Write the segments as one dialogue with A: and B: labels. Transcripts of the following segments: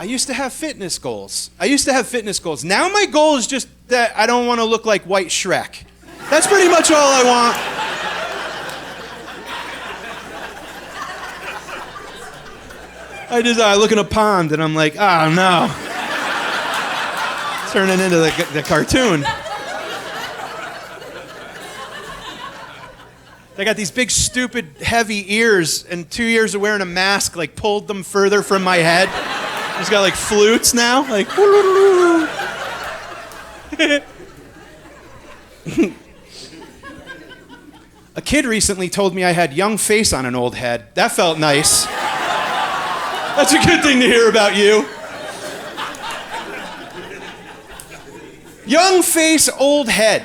A: I used to have fitness goals. Now my goal is just that I don't want to look like White Shrek. That's pretty much all I want. I look in a pond and I'm like, oh no. Turning into the cartoon. They got these big, stupid, heavy ears, and 2 years of wearing a mask, like, pulled them further from my head. He's got, like, flutes now, like, A kid recently told me I had young face on an old head. That felt nice. That's a good thing to hear about you. Young face, old head.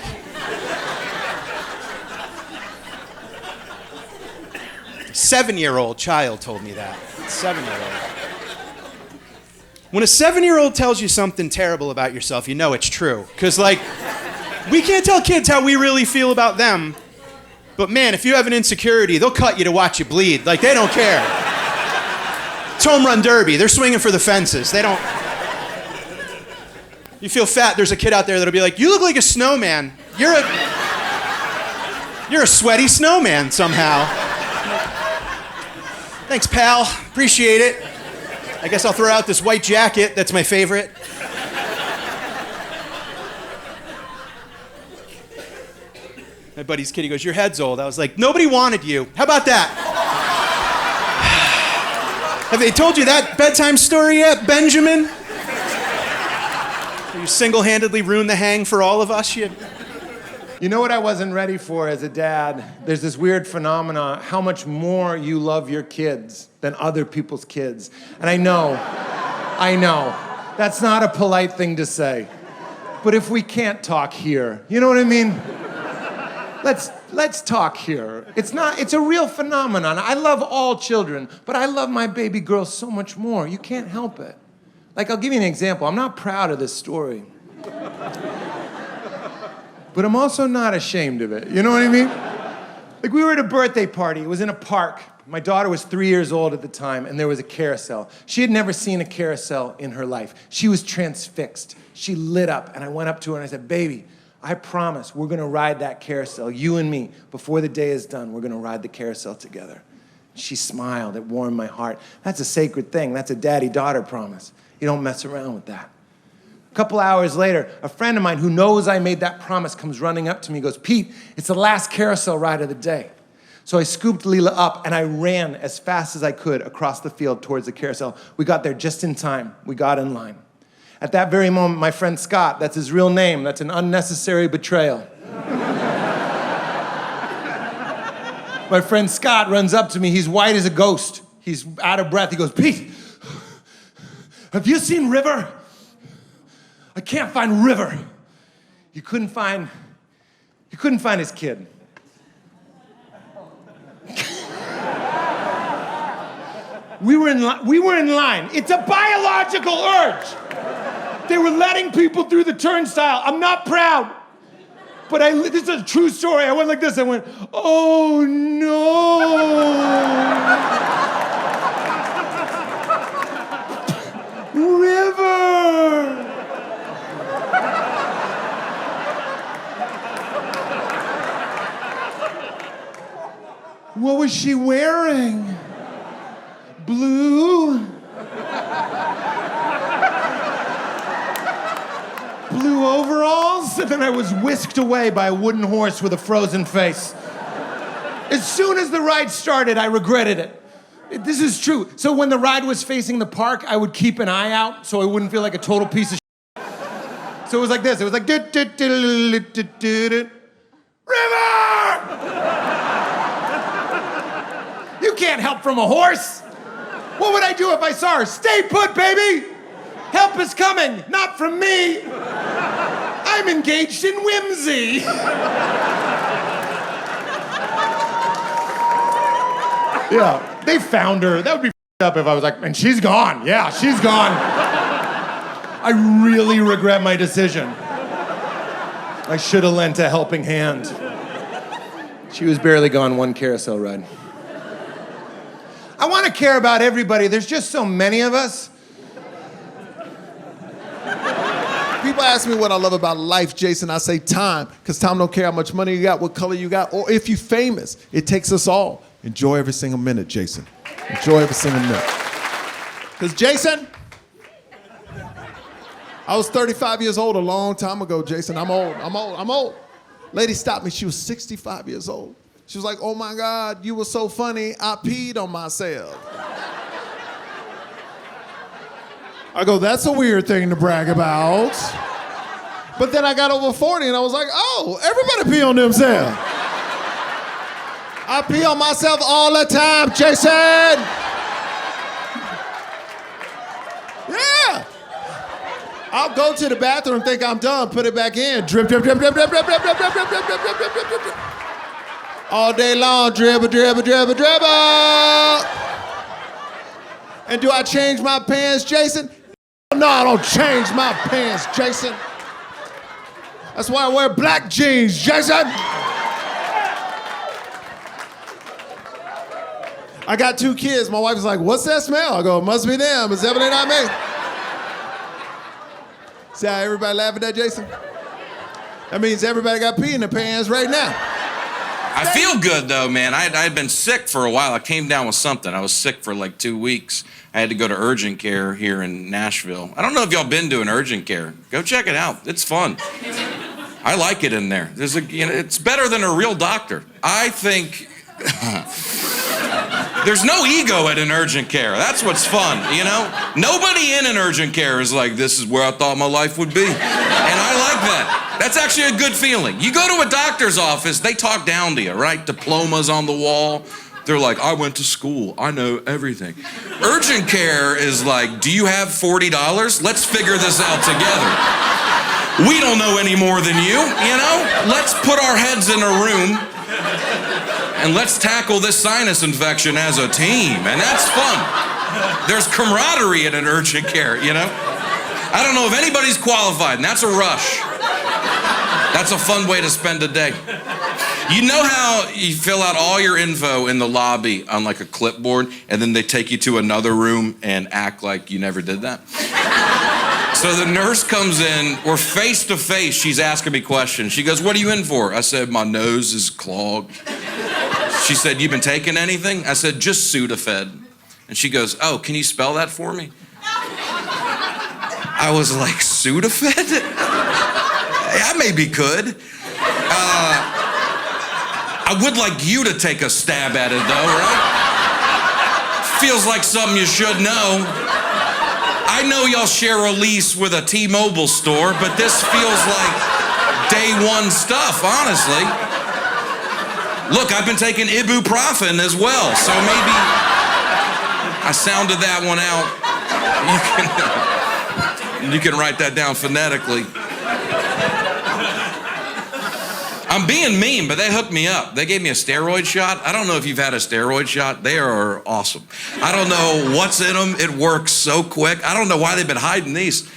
A: A 7-year-old child told me that. 7-year-old. When a 7-year-old tells you something terrible about yourself, you know it's true. Because, like, we can't tell kids how we really feel about them. But, man, if you have an insecurity, they'll cut you to watch you bleed. Like, they don't care. It's home run derby. They're swinging for the fences. They don't... You feel fat, there's a kid out there that'll be like, you look like a snowman. You're a sweaty snowman somehow. Thanks, pal. Appreciate it. I guess I'll throw out this white jacket. That's my favorite. My buddy's kid, he goes, your head's old. I was like, nobody wanted you. How about that? Have they told you that bedtime story yet, Benjamin? You single-handedly ruined the hang for all of us? You
B: know what I wasn't ready for as a dad? There's this weird phenomenon, how much more you love your kids than other people's kids. And I know, that's not a polite thing to say. But if we can't talk here, you know what I mean? Let's talk here. It's a real phenomenon. I love all children, but I love my baby girl so much more. You can't help it. Like, I'll give you an example. I'm not proud of this story. But I'm also not ashamed of it. You know what I mean? Like, we were at a birthday party. It was in a park. My daughter was 3 years old at the time, and there was a carousel. She had never seen a carousel in her life. She was transfixed. She lit up, and I went up to her and I said, baby, I promise we're gonna ride that carousel, you and me. Before the day is done, we're gonna ride the carousel together. She smiled. It warmed my heart. That's a sacred thing. That's a daddy-daughter promise. You don't mess around with that. A couple hours later, a friend of mine who knows I made that promise comes running up to me and goes, Pete, it's the last carousel ride of the day. So I scooped Leela up and I ran as fast as I could across the field towards the carousel. We got there just in time. We got in line. At that very moment, my friend Scott, that's his real name, that's an unnecessary betrayal. My friend Scott runs up to me. He's white as a ghost. He's out of breath. He goes, Pete, have you seen River? I can't find River. You couldn't find his kid. We were in line. It's a biological urge. They were letting people through the turnstile. I'm not proud. But this is a true story. I went like this. I went, oh no. River! What was she wearing? Blue? Blue overalls? And then I was whisked away by a wooden horse with a frozen face. As soon as the ride started, I regretted it. This is true. So when the ride was facing the park, I would keep an eye out so I wouldn't feel like a total piece of shit. So it was like this. It was like, River! You can't help from a horse. What would I do if I saw her? Stay put, baby! Help is coming, not from me. I'm engaged in whimsy. Yeah, they found her. That would be up if I was like, and she's gone. Yeah, she's gone. I really regret my decision. I should have lent a helping hand. She was barely gone one carousel ride. I want to care about everybody. There's just so many of us.
C: people ask me what I love about life, Jason, I say time, because time don't care how much money you got, what color you got, or if you're famous. It takes us all. Enjoy every single minute, Jason. Enjoy every single minute. Because Jason, I was 35 years old a long time ago, Jason. I'm old. Lady stopped me, she was 65 years old. She was like, oh my God, you were so funny, I peed on myself. I go, that's a weird thing to brag about. But then I got over 40 and I was like, oh, everybody pee on themselves. I pee on myself all the time, Jason. Yeah. I'll go to the bathroom, think I'm done, put it back in. Drip, drip, drip, drip, drip, drip, drip, drip, drip, drip, drip, drip, drip, drip, drip, drip. All day long, dribble, dribble, dribble, dribble. And do I change my pants, Jason? No, I don't change my pants, Jason. That's why I wear black jeans, Jason. I got 2 kids. My wife's like, what's that smell? I go, it must be them. It's definitely not me. See how everybody laughing at Jason? That means everybody got pee in their pants right now.
D: I feel good though, man. I had been sick for a while. I came down with something. I was sick for like 2 weeks. I had to go to urgent care here in Nashville. I don't know if y'all been doing urgent care. Go check it out. It's fun. I like it in there. It's better than a real doctor. I think there's no ego at an urgent care. That's what's fun, you know? Nobody in an urgent care is like, this is where I thought my life would be. And I like that. That's actually a good feeling. You go to a doctor's office, they talk down to you, right? Diplomas on the wall. They're like, I went to school. I know everything. Urgent care is like, do you have $40? Let's figure this out together. We don't know any more than you know? Let's put our heads in a room and let's tackle this sinus infection as a team. And that's fun. There's camaraderie in an urgent care, you know? I don't know if anybody's qualified, and that's a rush. That's a fun way to spend a day. You know how you fill out all your info in the lobby on like a clipboard, and then they take you to another room and act like you never did that? So the nurse comes in, we're face to face, she's asking me questions. She goes, what are you in for? I said, my nose is clogged. She said, you been taking anything? I said, just Sudafed. And she goes, oh, can you spell that for me? I was like, Sudafed? I maybe could. I would like you to take a stab at it though, right? Feels like something you should know. I know y'all share a lease with a T-Mobile store, but this feels like day one stuff, honestly. Look, I've been taking ibuprofen as well, so maybe I sounded that one out. You can write that down phonetically. I'm being mean, but they hooked me up. They gave me a steroid shot. I don't know if you've had a steroid shot. They are awesome. I don't know what's in them. It works so quick. I don't know why they've been hiding these.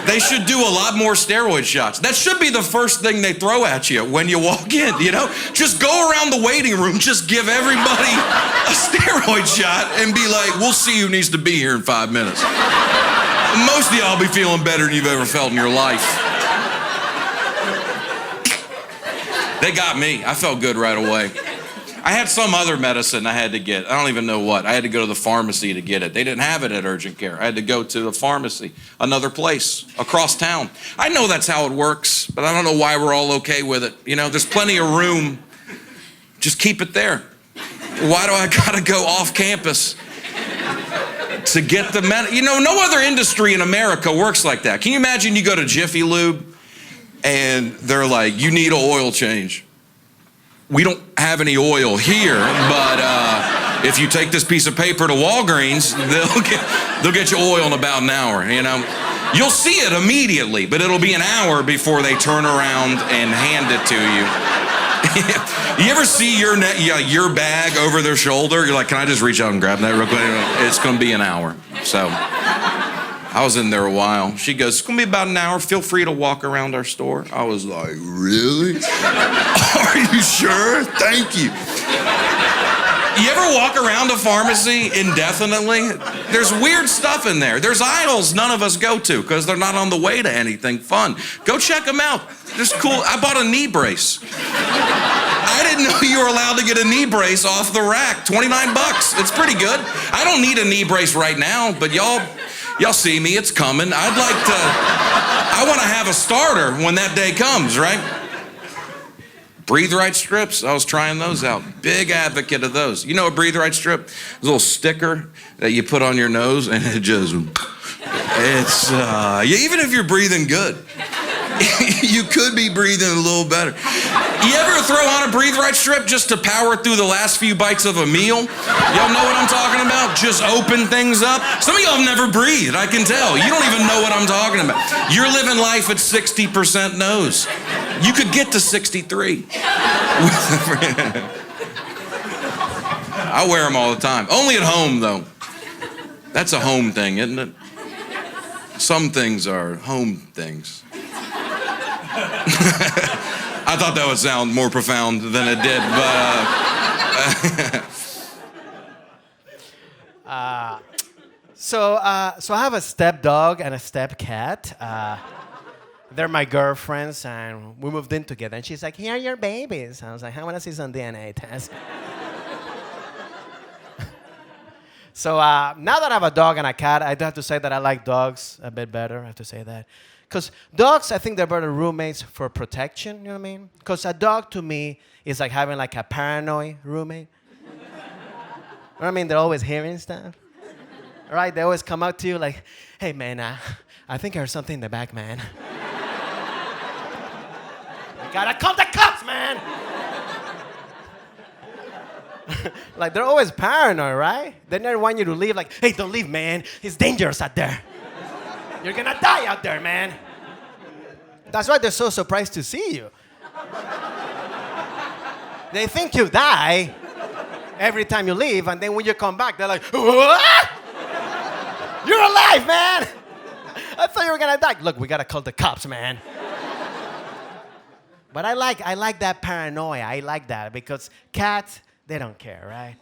D: They should do a lot more steroid shots. That should be the first thing they throw at you when you walk in, you know? Just go around the waiting room, just give everybody a steroid shot and be like, we'll see who needs to be here in 5 minutes. Most of y'all be feeling better than you've ever felt in your life. They got me. I felt good right away. I had some other medicine I had to get. I don't even know what. I had to go to the pharmacy to get it. They didn't have it at urgent care. I had to go to the pharmacy, another place, across town. I know that's how it works, but I don't know why we're all okay with it. You know, there's plenty of room. Just keep it there. Why do I gotta go off campus to get the medicine? You know, no other industry in America works like that. Can you imagine you go to Jiffy Lube and they're like, you need an oil change. We don't have any oil here, but if you take this piece of paper to Walgreens, they'll get you oil in about an hour, you know? You'll see it immediately, but it'll be an hour before they turn around and hand it to you. You ever see your bag over their shoulder? You're like, can I just reach out and grab that real quick? It's gonna be an hour, so. I was in there a while. She goes, it's gonna be about an hour. Feel free to walk around our store. I was like, really? Are you sure? Thank you. You ever walk around a pharmacy indefinitely? There's weird stuff in there. There's aisles none of us go to because they're not on the way to anything fun. Go check them out. Just cool. I bought a knee brace. I didn't know you were allowed to get a knee brace off the rack. $29. It's pretty good. I don't need a knee brace right now, but y'all see me. It's coming. I want to have a starter when that day comes, right? Breathe Right strips, I was trying those out. Big advocate of those. You know a Breathe Right strip? It's a little sticker that you put on your nose and it just, even if you're breathing good, you could be breathing a little better. You ever throw on a Breathe Right strip just to power through the last few bites of a meal? Y'all know what I'm talking about? Just open things up. Some of y'all have never breathed, I can tell. You don't even know what I'm talking about. You're living life at 60% nose. You could get to 63. I wear them all the time. Only at home, though. That's a home thing, isn't it? Some things are home things. I thought that would sound more profound than it did, but...
E: So I have a step dog and a step cat. They're my girlfriends, and we moved in together. And she's like, "Here are your babies." I was like, "I want to see some DNA tests." So now that I have a dog and a cat, I do have to say that I like dogs a bit better. I have to say that. Because dogs, I think they're better roommates for protection, you know what I mean? Because a dog, to me, is like having like a paranoid roommate. You know what I mean? They're always hearing stuff. Right? They always come out to you like, "Hey, man, I think I heard something in the back, man. You gotta call the cops, man." Like, they're always paranoid, right? They never want you to leave. Like, "Hey, don't leave, man. It's dangerous out there. You're gonna die out there, man." That's why they're so surprised to see you. They think you die every time you leave, and then when you come back, they're like, "What? You're alive, man! I thought you were gonna die." "Look, we gotta call the cops, man." But I like that paranoia. I like that because cats, they don't care, right?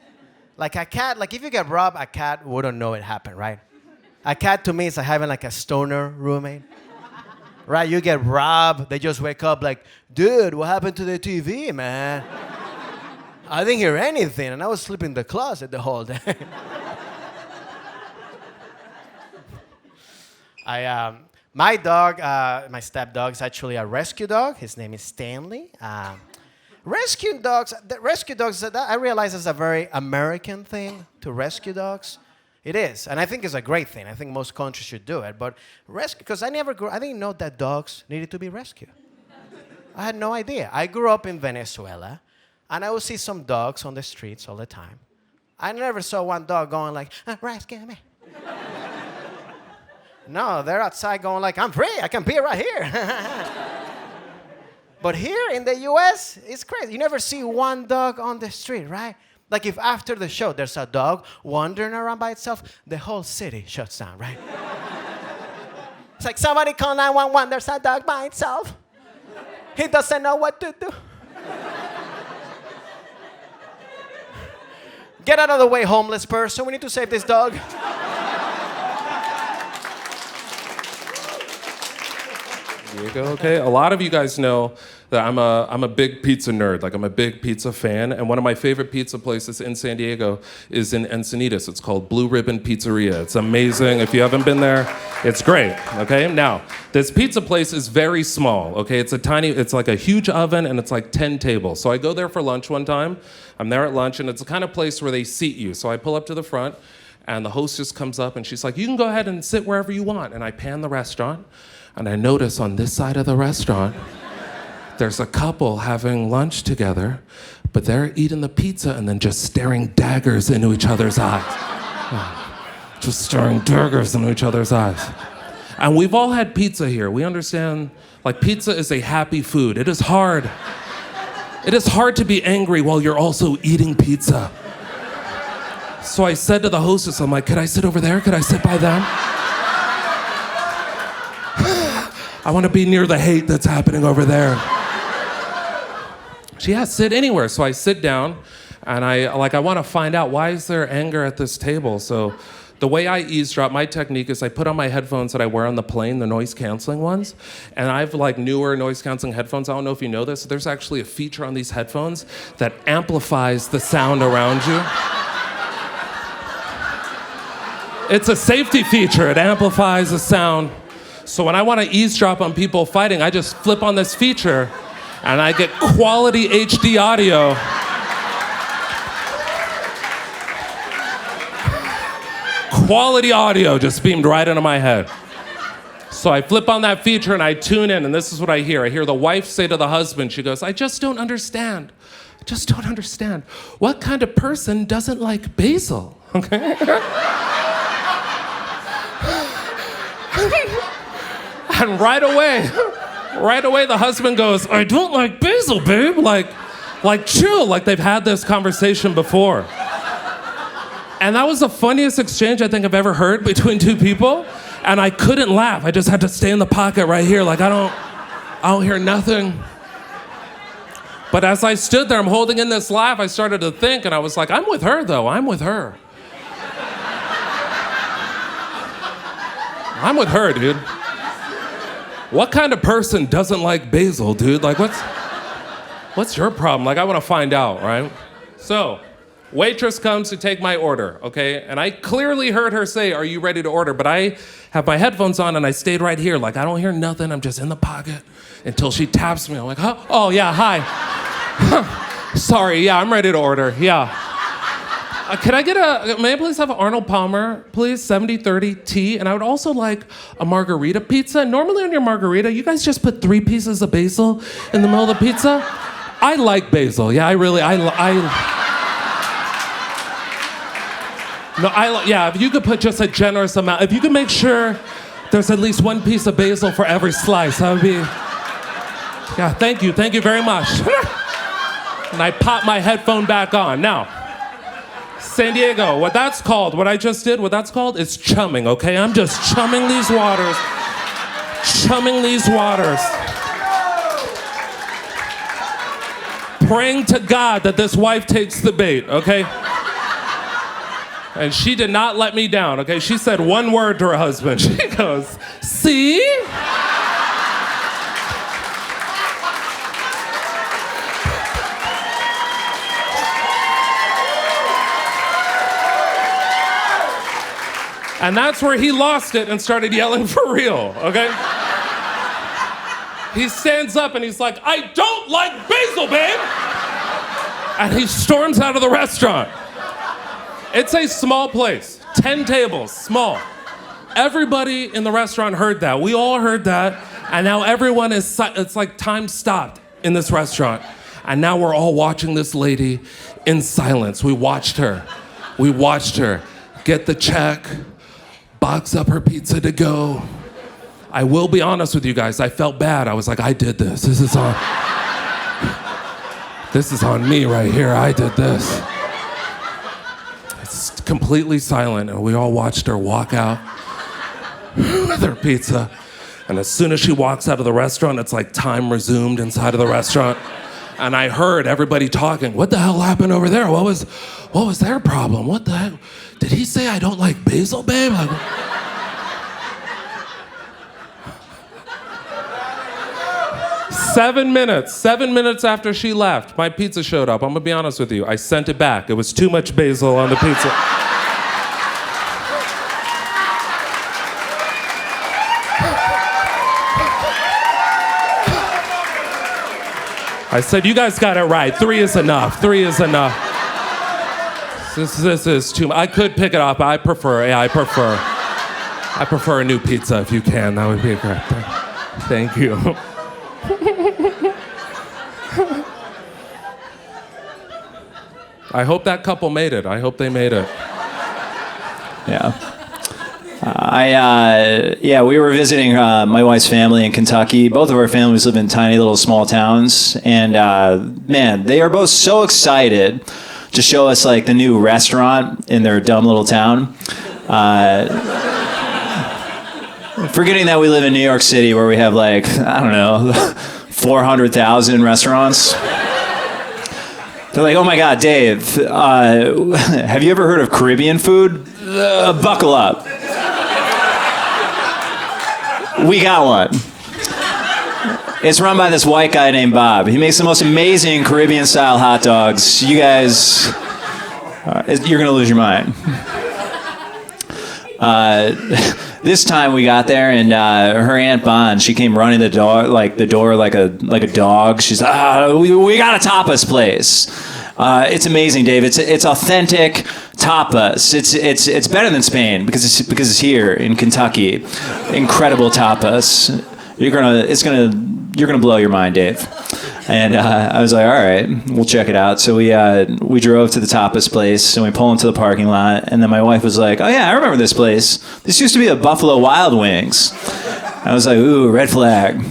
E: Like a cat, like if you get robbed, a cat wouldn't know it happened, right? A cat to me is like having like a stoner roommate. Right? You get robbed, they just wake up like, "Dude, what happened to the TV, man? I didn't hear anything, and I was sleeping in the closet the whole day." My dog, my stepdog, is actually a rescue dog. His name is Stanley. Rescue dogs, I realize is a very American thing to rescue dogs. It is, and I think it's a great thing. I think most countries should do it. But rescue, because I didn't know that dogs needed to be rescued. I had no idea. I grew up in Venezuela, and I would see some dogs on the streets all the time. I never saw one dog going like, "Rescue me." No, they're outside going like, "I'm free, I can be right here." But here in the US, it's crazy. You never see one dog on the street, right? Like if after the show there's a dog wandering around by itself, the whole city shuts down, right? It's like, "Somebody call 911, there's a dog by itself. He doesn't know what to do." Get out of the way, homeless person. We need to save this dog.
F: There you go. Okay. A lot of you guys know that I'm a big pizza nerd. Like I'm a big pizza fan, and one of my favorite pizza places in San Diego is in Encinitas. It's called Blue Ribbon Pizzeria. It's amazing. If you haven't been there, it's great. Okay. Now, this pizza place is very small. Okay. It's like a huge oven, and it's like 10 tables. So I go there for lunch one time. I'm there at lunch, and it's the kind of place where they seat you. So I pull up to the front, and the hostess comes up, and she's like, "You can go ahead and sit wherever you want." And I pan the restaurant. And I notice on this side of the restaurant, there's a couple having lunch together, but they're eating the pizza and then just staring daggers into each other's eyes. Just staring daggers into each other's eyes. And we've all had pizza here. We understand, like, pizza is a happy food. It is hard. It is hard to be angry while you're also eating pizza. So I said to the hostess, I'm like, "Could I sit over there? Could I sit by them? I want to be near the hate that's happening over there." "Yeah, sit anywhere." So I sit down, And I want to find out, why is there anger at this table? So the way I eavesdrop, my technique is I put on my headphones that I wear on the plane, the noise canceling ones. And I have like newer noise canceling headphones. I don't know if you know this. There's actually a feature on these headphones that amplifies the sound around you. It's a safety feature. It amplifies the sound. So when I want to eavesdrop on people fighting, I just flip on this feature and I get quality HD audio. Quality audio just beamed right into my head. So I flip on that feature and I tune in, and this is what I hear. I hear the wife say to the husband, she goes, I just don't understand. I just don't understand. What kind of person doesn't like basil? Okay? And right away, the husband goes, I don't like basil, babe. Like chill, like they've had this conversation before. And that was the funniest exchange I think I've ever heard between two people. And I couldn't laugh. I just had to stay in the pocket right here. Like, I don't hear nothing. But as I stood there, I'm holding in this laugh, I started to think, and I was like, I'm with her, though. I'm with her. I'm with her, dude. What kind of person doesn't like basil, dude? Like, what's your problem? Like, I want to find out, right? So, waitress comes to take my order, okay? And I clearly heard her say, are you ready to order? But I have my headphones on and I stayed right here. Like, I don't hear nothing. I'm just in the pocket until she taps me. I'm like, huh? Oh, yeah, hi. Sorry, yeah, I'm ready to order, yeah. May I please have an Arnold Palmer, please, 70-30 tea? And I would also like a margarita pizza. Normally on your margarita, you guys just put 3 pieces of basil in the middle of the pizza. I like basil, yeah, if you could put just a generous amount, if you could make sure there's at least 1 piece of basil for every slice, that would be, yeah, thank you very much. And I pop my headphone back on. Now, San Diego, what I just did is chumming, okay? I'm just chumming these waters. Praying to God that this wife takes the bait, okay? And she did not let me down, okay? She said one word to her husband. She goes, see? And that's where he lost it and started yelling for real, okay? He stands up and he's like, I don't like basil, babe! And he storms out of the restaurant. It's a small place, 10 tables, small. Everybody in the restaurant heard that. We all heard that. And now everyone it's like time stopped in this restaurant. And now we're all watching this lady in silence. We watched her get the check, box up her pizza to go. I will be honest with you guys, I felt bad. I was like, I did this. This is on me right here. I did this. It's completely silent, and we all watched her walk out with her pizza. And as soon as she walks out of the restaurant, it's like time resumed inside of the restaurant. And I heard everybody talking. What the hell happened over there? What was their problem? What the heck? Did he say I don't like basil, babe? Like, 7 minutes after she left, my pizza showed up. I'm gonna be honest with you. I sent it back. It was too much basil on the pizza. I said, you guys got it right. 3 is enough. 3 is enough. This is too much. I could pick it up. I prefer a new pizza if you can. That would be a great thing. Thank you. I hope that couple made it. I hope they made it.
G: Yeah. We were visiting my wife's family in Kentucky. Both of our families live in tiny little small towns. And man, they are both so excited to show us like the new restaurant in their dumb little town. Forgetting that we live in New York City where we have like, I don't know, 400,000 restaurants. They're like, oh my God, Dave, have you ever heard of Caribbean food? Buckle up. We got one. It's run by this white guy named Bob. He makes the most amazing Caribbean-style hot dogs. You guys, you're gonna lose your mind. This time we got there, and her Aunt Bond, she came running the door like a dog. She's we got a tapas place. It's amazing, Dave. It's authentic tapas. It's better than Spain because it's here in Kentucky. Incredible tapas. You're gonna blow your mind, Dave. And I was like, all right, we'll check it out. So we drove to the tapas place, and we pull into the parking lot. And then my wife was like, oh yeah, I remember this place. This used to be a Buffalo Wild Wings. I was like, ooh, red flag.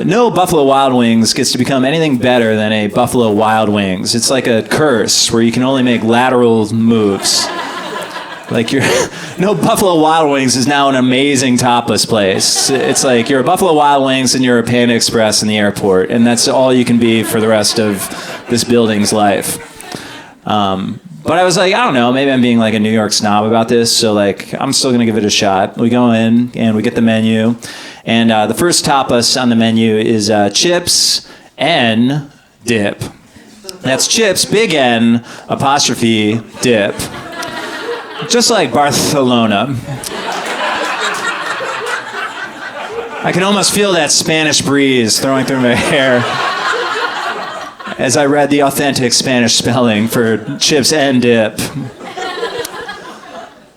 G: No Buffalo Wild Wings gets to become anything better than a Buffalo Wild Wings. It's like a curse where you can only make lateral moves. Like no Buffalo Wild Wings is now an amazing tapas place. It's like you're a Buffalo Wild Wings and you're a Panda Express in the airport, and that's all you can be for the rest of this building's life. But I was like, I don't know, maybe I'm being like a New York snob about this, so like I'm still gonna give it a shot. We go in and we get the menu, and the first tapas on the menu is chips and dip. That's chips, big N, apostrophe, dip. Just like Barcelona. I can almost feel that Spanish breeze throwing through my hair as I read the authentic Spanish spelling for chips and dip.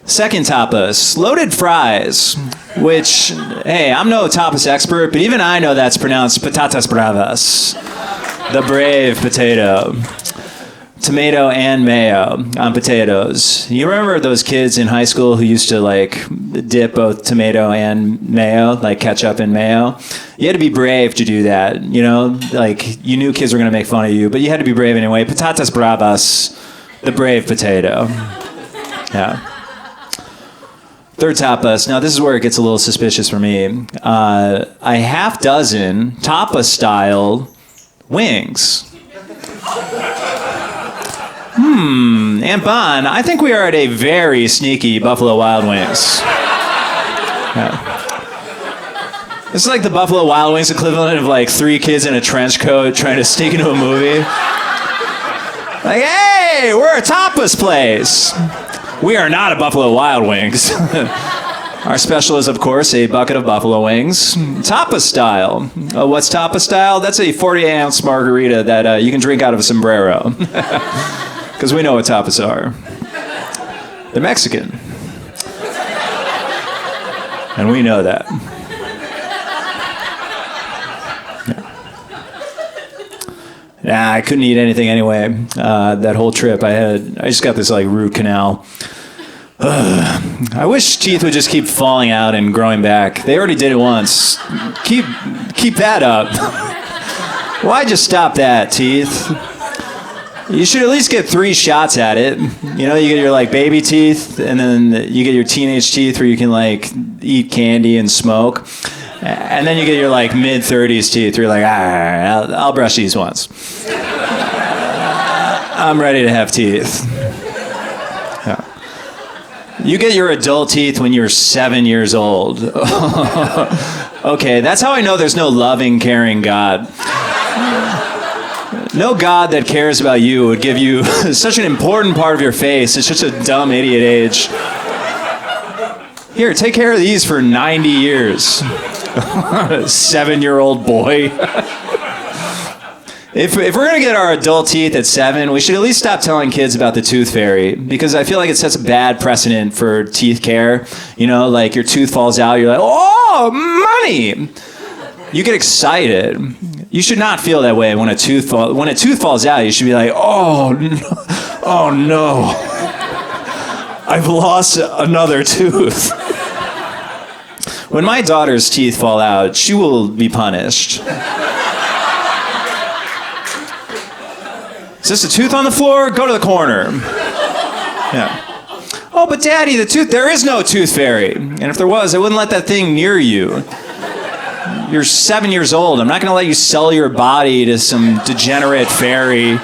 G: Second tapas, loaded fries, which, hey, I'm no tapas expert, but even I know that's pronounced patatas bravas, the brave potato. Tomato and mayo on potatoes. You remember those kids in high school who used to like dip both tomato and mayo, like ketchup and mayo? You had to be brave to do that, you know? Like, you knew kids were gonna make fun of you, but you had to be brave anyway. Patatas bravas, the brave potato. Yeah. Third tapas. Now, this is where it gets a little suspicious for me. A half dozen tapas-style wings. Aunt Bon, I think we are at a very sneaky Buffalo Wild Wings. Yeah. This is like the Buffalo Wild Wings equivalent of like 3 kids in a trench coat trying to sneak into a movie. Like, hey, we're a tapas place. We are not a Buffalo Wild Wings. Our special is, of course, a bucket of buffalo wings. Tapas style. What's tapas style? That's a 40-ounce margarita that you can drink out of a sombrero. Because we know what tapas are. They're Mexican. And we know that. Nah, I couldn't eat anything anyway. That whole trip, I just got this like root canal. I wish teeth would just keep falling out and growing back. They already did it once. Keep that up. Why just stop that, teeth? You should at least get 3 shots at it. You know, you get your like baby teeth, and then you get your teenage teeth where you can like eat candy and smoke. And then you get your like mid-30s teeth where you're like, all right, I'll brush these once. I'm ready to have teeth. Yeah. You get your adult teeth when you're 7 years old. Okay, that's how I know there's no loving, caring God. No God that cares about you would give you such an important part of your face at such a dumb idiot age. Here, take care of these for 90 years. 7-year-old boy. If we're going to get our adult teeth at 7, we should at least stop telling kids about the tooth fairy, because I feel like it sets a bad precedent for teeth care. You know, like your tooth falls out, you're like, oh, money! You get excited. You should not feel that way when a tooth falls out. You should be like, oh no, I've lost another tooth. When my daughter's teeth fall out, she will be punished. Is this a tooth on the floor? Go to the corner. Yeah. Oh, but Daddy, there is no tooth fairy. And if there was, I wouldn't let that thing near you. You're 7 years old. I'm not going to let you sell your body to some degenerate fairy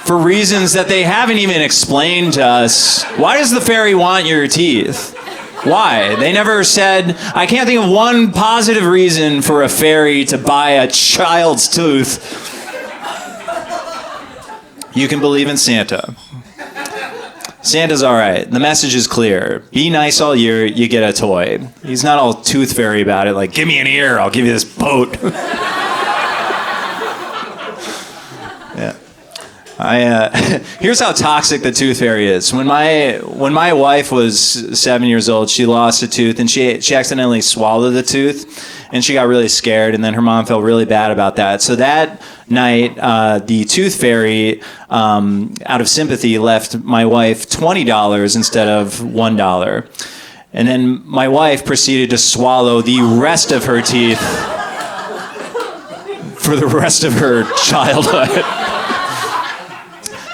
G: for reasons that they haven't even explained to us. Why does the fairy want your teeth? Why? They never said, I can't think of one positive reason for a fairy to buy a child's tooth. You can believe in Santa. Santa's all right. The message is clear. Be nice all year, you get a toy. He's not all tooth fairy about it, like, give me an ear, I'll give you this boat. Yeah. Here's how toxic the tooth fairy is. When my wife was 7 years old, she lost a tooth, and she accidentally swallowed the tooth, and she got really scared, and then her mom felt really bad about that. So that night, the tooth fairy, out of sympathy, left my wife $20 instead of $1. And then my wife proceeded to swallow the rest of her teeth for the rest of her childhood.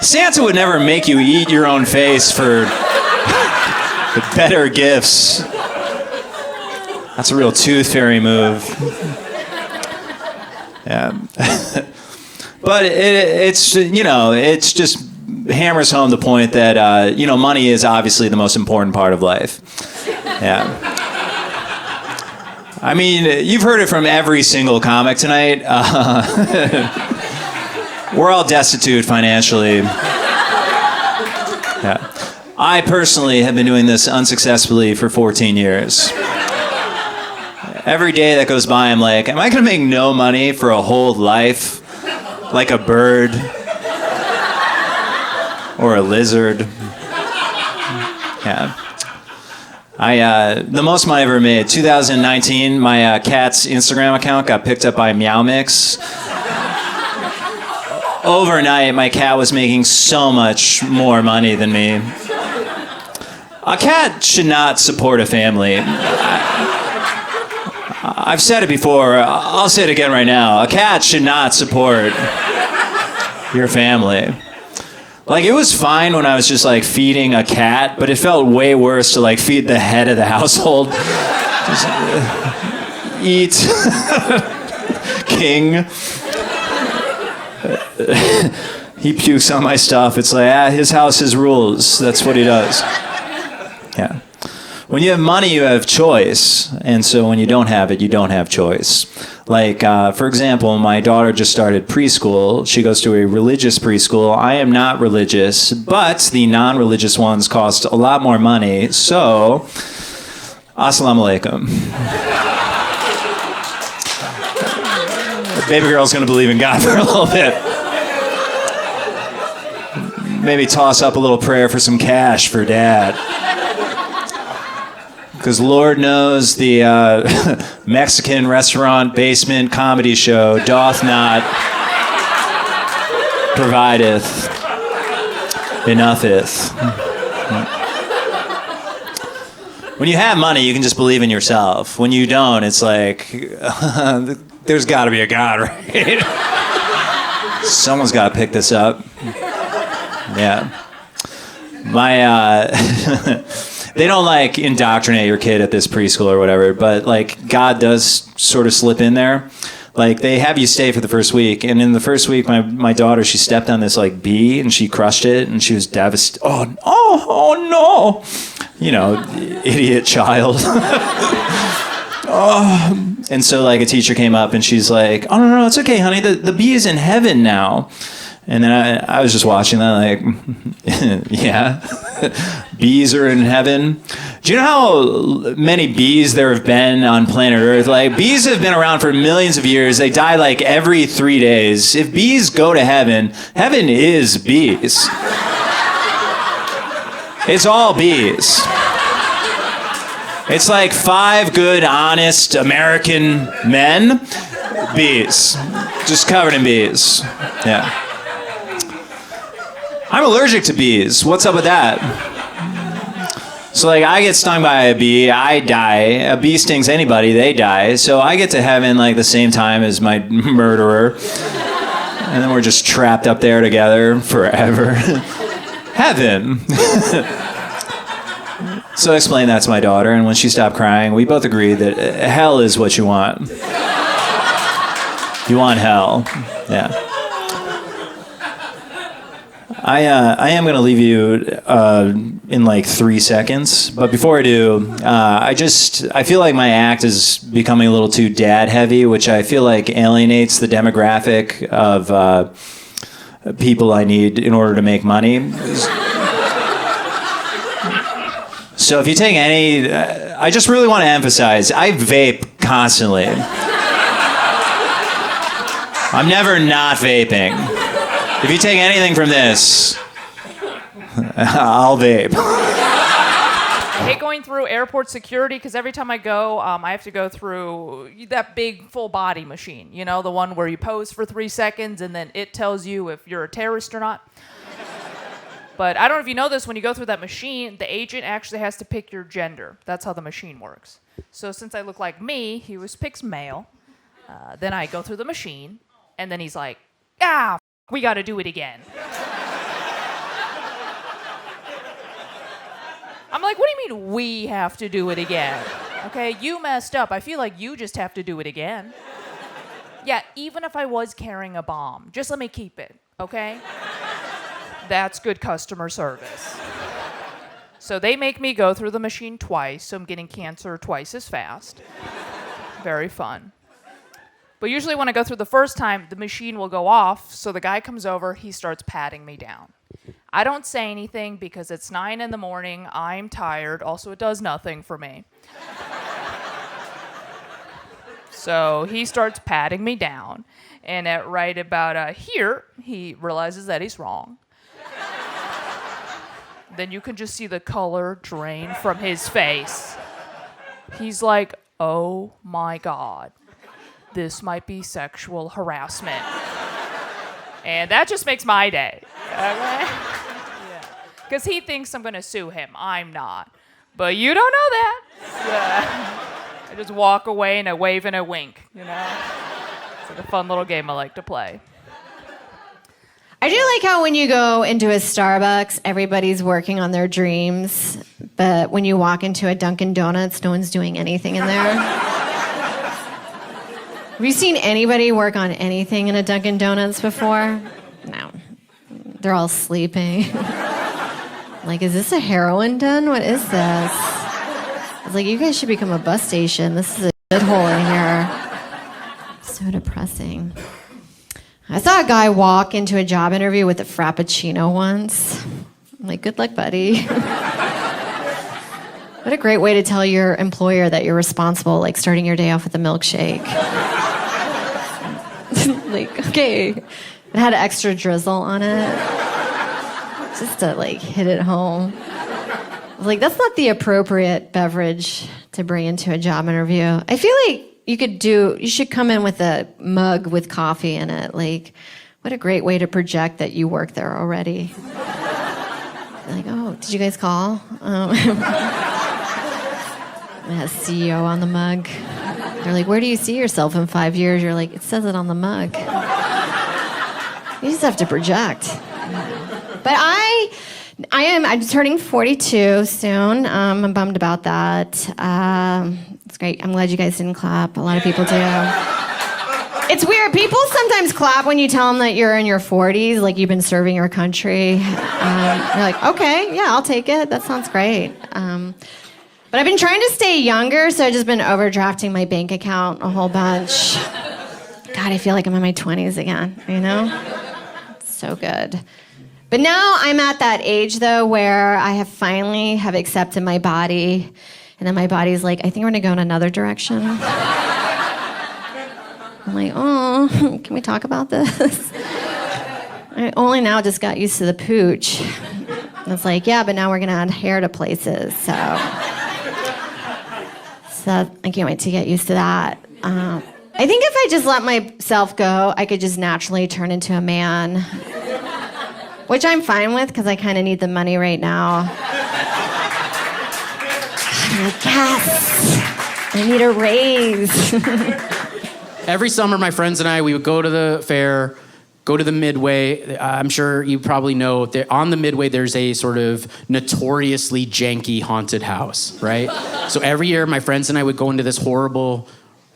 G: Santa would never make you eat your own face for better gifts. That's a real tooth fairy move. Yeah. But it's it's just hammers home the point that, money is obviously the most important part of life. Yeah. I mean, you've heard it from every single comic tonight. We're all destitute financially. Yeah. I personally have been doing this unsuccessfully for 14 years. Every day that goes by, I'm like, am I going to make no money for a whole life? Like a bird? Or a lizard? Yeah. The most money I've ever made, 2019, my cat's Instagram account got picked up by Meow Mix. Overnight, my cat was making so much more money than me. A cat should not support a family. I've said it before, I'll say it again right now. A cat should not support your family. Like, it was fine when I was just, like, feeding a cat, but it felt way worse to, like, feed the head of the household. Just, eat. King. He pukes on my stuff. It's like, his house, his rules. That's what he does. Yeah. When you have money, you have choice. And so when you don't have it, you don't have choice. Like, for example, my daughter just started preschool. She goes to a religious preschool. I am not religious, but the non-religious ones cost a lot more money. So, assalamu alaikum. Baby girl's gonna believe in God for a little bit. Maybe toss up a little prayer for some cash for Dad. Because Lord knows the Mexican restaurant basement comedy show doth not provideth enougheth. When you have money, you can just believe in yourself. When you don't, it's like, there's got to be a God, right? Someone's got to pick this up. Yeah. They don't, like, indoctrinate your kid at this preschool or whatever, but, like, God does sort of slip in there. Like, they have you stay for the first week, and in the first week, my daughter, she stepped on this, like, bee, and she crushed it, and she was devastated. Oh, no. You know, idiot child. Oh. And so, like, a teacher came up, and she's like, oh, no, it's okay, honey, the bee is in heaven now. And then I was just watching that, like, yeah, bees are in heaven. Do you know how many bees there have been on planet Earth? Like, bees have been around for millions of years. They die, like, every 3 days. If bees go to heaven, heaven is bees. It's all bees. It's like 5 good, honest American men, bees. Just covered in bees. Yeah. I'm allergic to bees. What's up with that? So, like, I get stung by a bee, I die. A bee stings anybody, they die. So I get to heaven, like, the same time as my murderer. And then we're just trapped up there together forever. Heaven. So I explained that to my daughter, and when she stopped crying, we both agreed that hell is what you want. You want hell. Yeah. I am going to leave you in like 3 seconds. But before I do, I feel like my act is becoming a little too dad heavy, which I feel like alienates the demographic of people I need in order to make money. So if you take any, I just really want to emphasize, I vape constantly. I'm never not vaping. If you take anything from this, I'll vape.
H: I hate going through airport security because every time I go, I have to go through that big full body machine. You know, the one where you pose for 3 seconds and then it tells you if you're a terrorist or not. But I don't know if you know this, when you go through that machine, the agent actually has to pick your gender. That's how the machine works. So since I look like me, he picks male. Then I go through the machine, and then he's like, we got to do it again. I'm like, what do you mean we have to do it again? Okay, you messed up. I feel like you just have to do it again. Yeah, even if I was carrying a bomb, just let me keep it, okay? That's good customer service. So they make me go through the machine twice, so I'm getting cancer twice as fast. Very fun. But usually when I go through the first time, the machine will go off, so the guy comes over, he starts patting me down. I don't say anything because it's 9 a.m, I'm tired, also it does nothing for me. So he starts patting me down, and at right about here, he realizes that he's wrong. Then you can just see the color drain from his face. He's like, oh my God, this might be sexual harassment. And that just makes my day, okay? Yeah. Because he thinks I'm gonna sue him. I'm not. But you don't know that. I just walk away and I wave and a wink, you know? It's like a fun little game I like to play.
I: I do like how when you go into a Starbucks, everybody's working on their dreams, but when you walk into a Dunkin' Donuts, no one's doing anything in there. Have you seen anybody work on anything in a Dunkin' Donuts before? No. They're all sleeping. Like, is this a heroin den? What is this? I was like, you guys should become a bus station. This is a shithole in here. So depressing. I saw a guy walk into a job interview with a Frappuccino once. I'm like, good luck, buddy. What a great way to tell your employer that you're responsible, like starting your day off with a milkshake. Like, okay. It had extra drizzle on it. Just to, like, hit it home. I was like, that's not the appropriate beverage to bring into a job interview. I feel like you should come in with a mug with coffee in it. Like, what a great way to project that you work there already. Like, oh, did you guys call? It has CEO on the mug. They're like, where do you see yourself in 5 years? You're like, it says it on the mug. You just have to project. But I'm turning 42 soon. I'm bummed about that. It's great. I'm glad you guys didn't clap. A lot of people do. It's weird. People sometimes clap when you tell them that you're in your 40s, like you've been serving your country. You're like, okay, yeah, I'll take it. That sounds great. But I've been trying to stay younger, so I've just been overdrafting my bank account a whole bunch. God, I feel like I'm in my 20s again, you know? It's so good. But now I'm at that age, though, where I finally have accepted my body, and then my body's like, I think we're gonna go in another direction. I'm like, oh, can we talk about this? I only now just got used to the pooch. And it's like, yeah, but now we're gonna add hair to places, so I can't wait to get used to that. I think if I just let myself go, I could just naturally turn into a man, which I'm fine with because I kind of need the money right now. I'm like, yes, I need a raise.
J: Every summer, my friends and I, we would go to the fair, go to the Midway. I'm sure you probably know, on the Midway, there's a sort of notoriously janky haunted house, right? So every year, my friends and I would go into this horrible,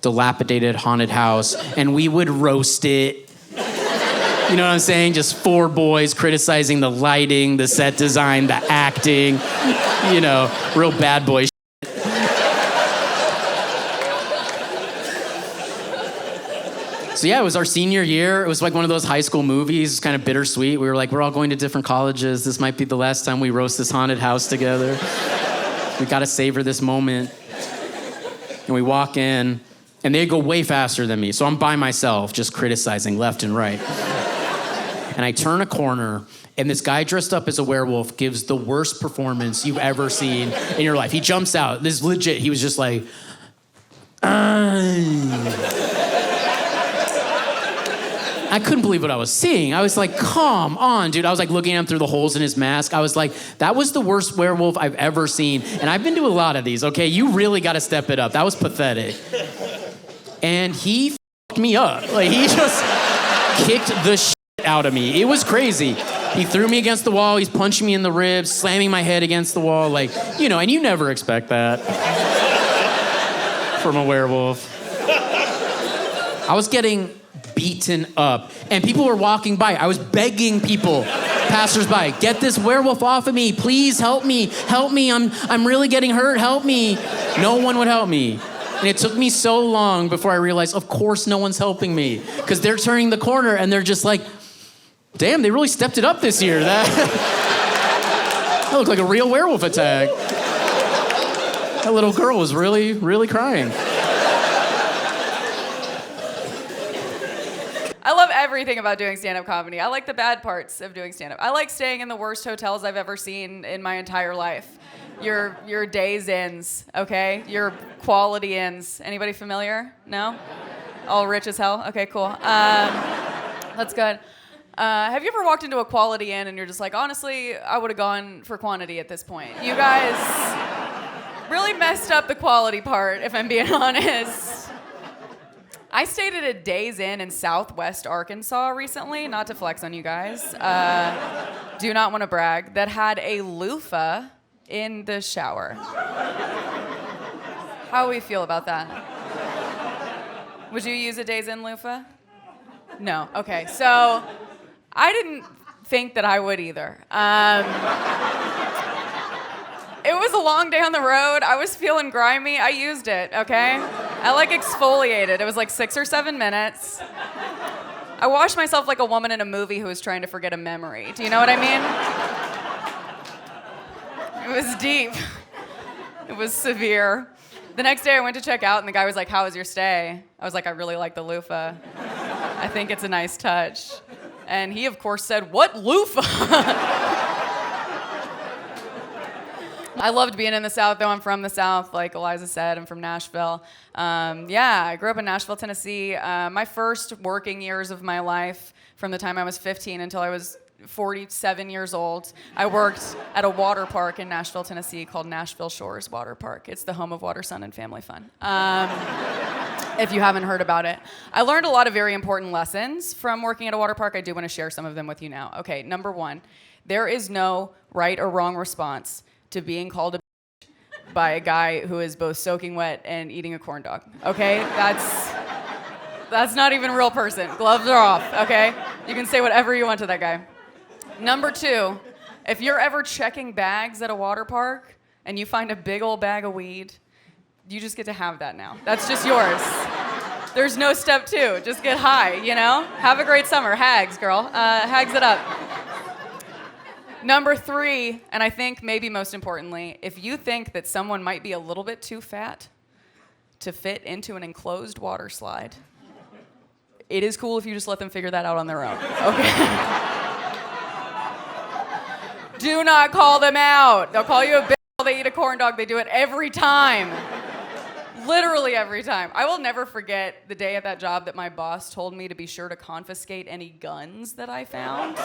J: dilapidated haunted house, and we would roast it. You know what I'm saying? Just 4 boys criticizing the lighting, the set design, the acting. You know, real bad boy. So yeah, it was our senior year. It was like one of those high school movies. It's kind of bittersweet. We were like, we're all going to different colleges. This might be the last time we roast this haunted house together. We gotta savor this moment. And we walk in, and they go way faster than me. So I'm by myself, just criticizing left and right. And I turn a corner, and this guy dressed up as a werewolf gives the worst performance you've ever seen in your life. He jumps out. This is legit. He was just like, I couldn't believe what I was seeing. I was like, come on, dude. I was like looking at him through the holes in his mask. I was like, that was the worst werewolf I've ever seen. And I've been to a lot of these, okay? You really got to step it up. That was pathetic. And he f***ed me up. Like, he just kicked the shit out of me. It was crazy. He threw me against the wall. He's punching me in the ribs, slamming my head against the wall. Like, you know, and you never expect that from a werewolf. I was getting beaten up, and people were walking by. I was begging people, passersby, get this werewolf off of me, please help me, I'm really getting hurt, help me. No one would help me, and it took me so long before I realized, of course no one's helping me, because they're turning the corner and they're just like, damn, they really stepped it up this year. That looked like a real werewolf attack. That little girl was really, really crying.
K: I love everything about doing stand-up comedy. I like the bad parts of doing stand-up. I like staying in the worst hotels I've ever seen in my entire life. Your Days Inns, okay? Your Quality Inns. Anybody familiar? No? All rich as hell? Okay, cool. That's good. Have you ever walked into a Quality Inn and you're just like, honestly, I would have gone for quantity at this point. You guys really messed up the quality part, if I'm being honest. I stayed at a Days Inn in Southwest Arkansas recently, not to flex on you guys, do not want to brag, that had a loofah in the shower. How do we feel about that? Would you use a Days Inn loofah? No, okay, so I didn't think that I would either. It was a long day on the road. I was feeling grimy. I used it, okay? I like exfoliated. It was like 6 or 7 minutes. I washed myself like a woman in a movie who was trying to forget a memory. Do you know what I mean? It was deep. It was severe. The next day I went to check out and the guy was like, how was your stay? I was like, I really like the loofah. I think it's a nice touch. And he, of course, said, what loofah? I loved being in the South, though I'm from the South. Like Iliza said, I'm from Nashville. I grew up in Nashville, Tennessee. My first working years of my life, from the time I was 15 until I was 47 years old, I worked at a water park in Nashville, Tennessee called Nashville Shores Water Park. It's the home of water, sun, and family fun. If you haven't heard about it. I learned a lot of very important lessons from working at a water park. I do want to share some of them with you now. Okay, number 1, there is no right or wrong response to being called a bitch by a guy who is both soaking wet and eating a corn dog. Okay? That's not even a real person. Gloves are off, okay? You can say whatever you want to that guy. Number 2, if you're ever checking bags at a water park and you find a big old bag of weed, you just get to have that now. That's just yours. There's no step 2. Just get high, you know? Have a great summer. Hags, girl. Hags it up. Number 3, and I think maybe most importantly, if you think that someone might be a little bit too fat to fit into an enclosed water slide, it is cool if you just let them figure that out on their own, okay? Do not call them out. They'll call you a bitch while they eat a corn dog. They do it every time. Literally every time. I will never forget the day at that job that my boss told me to be sure to confiscate any guns that I found.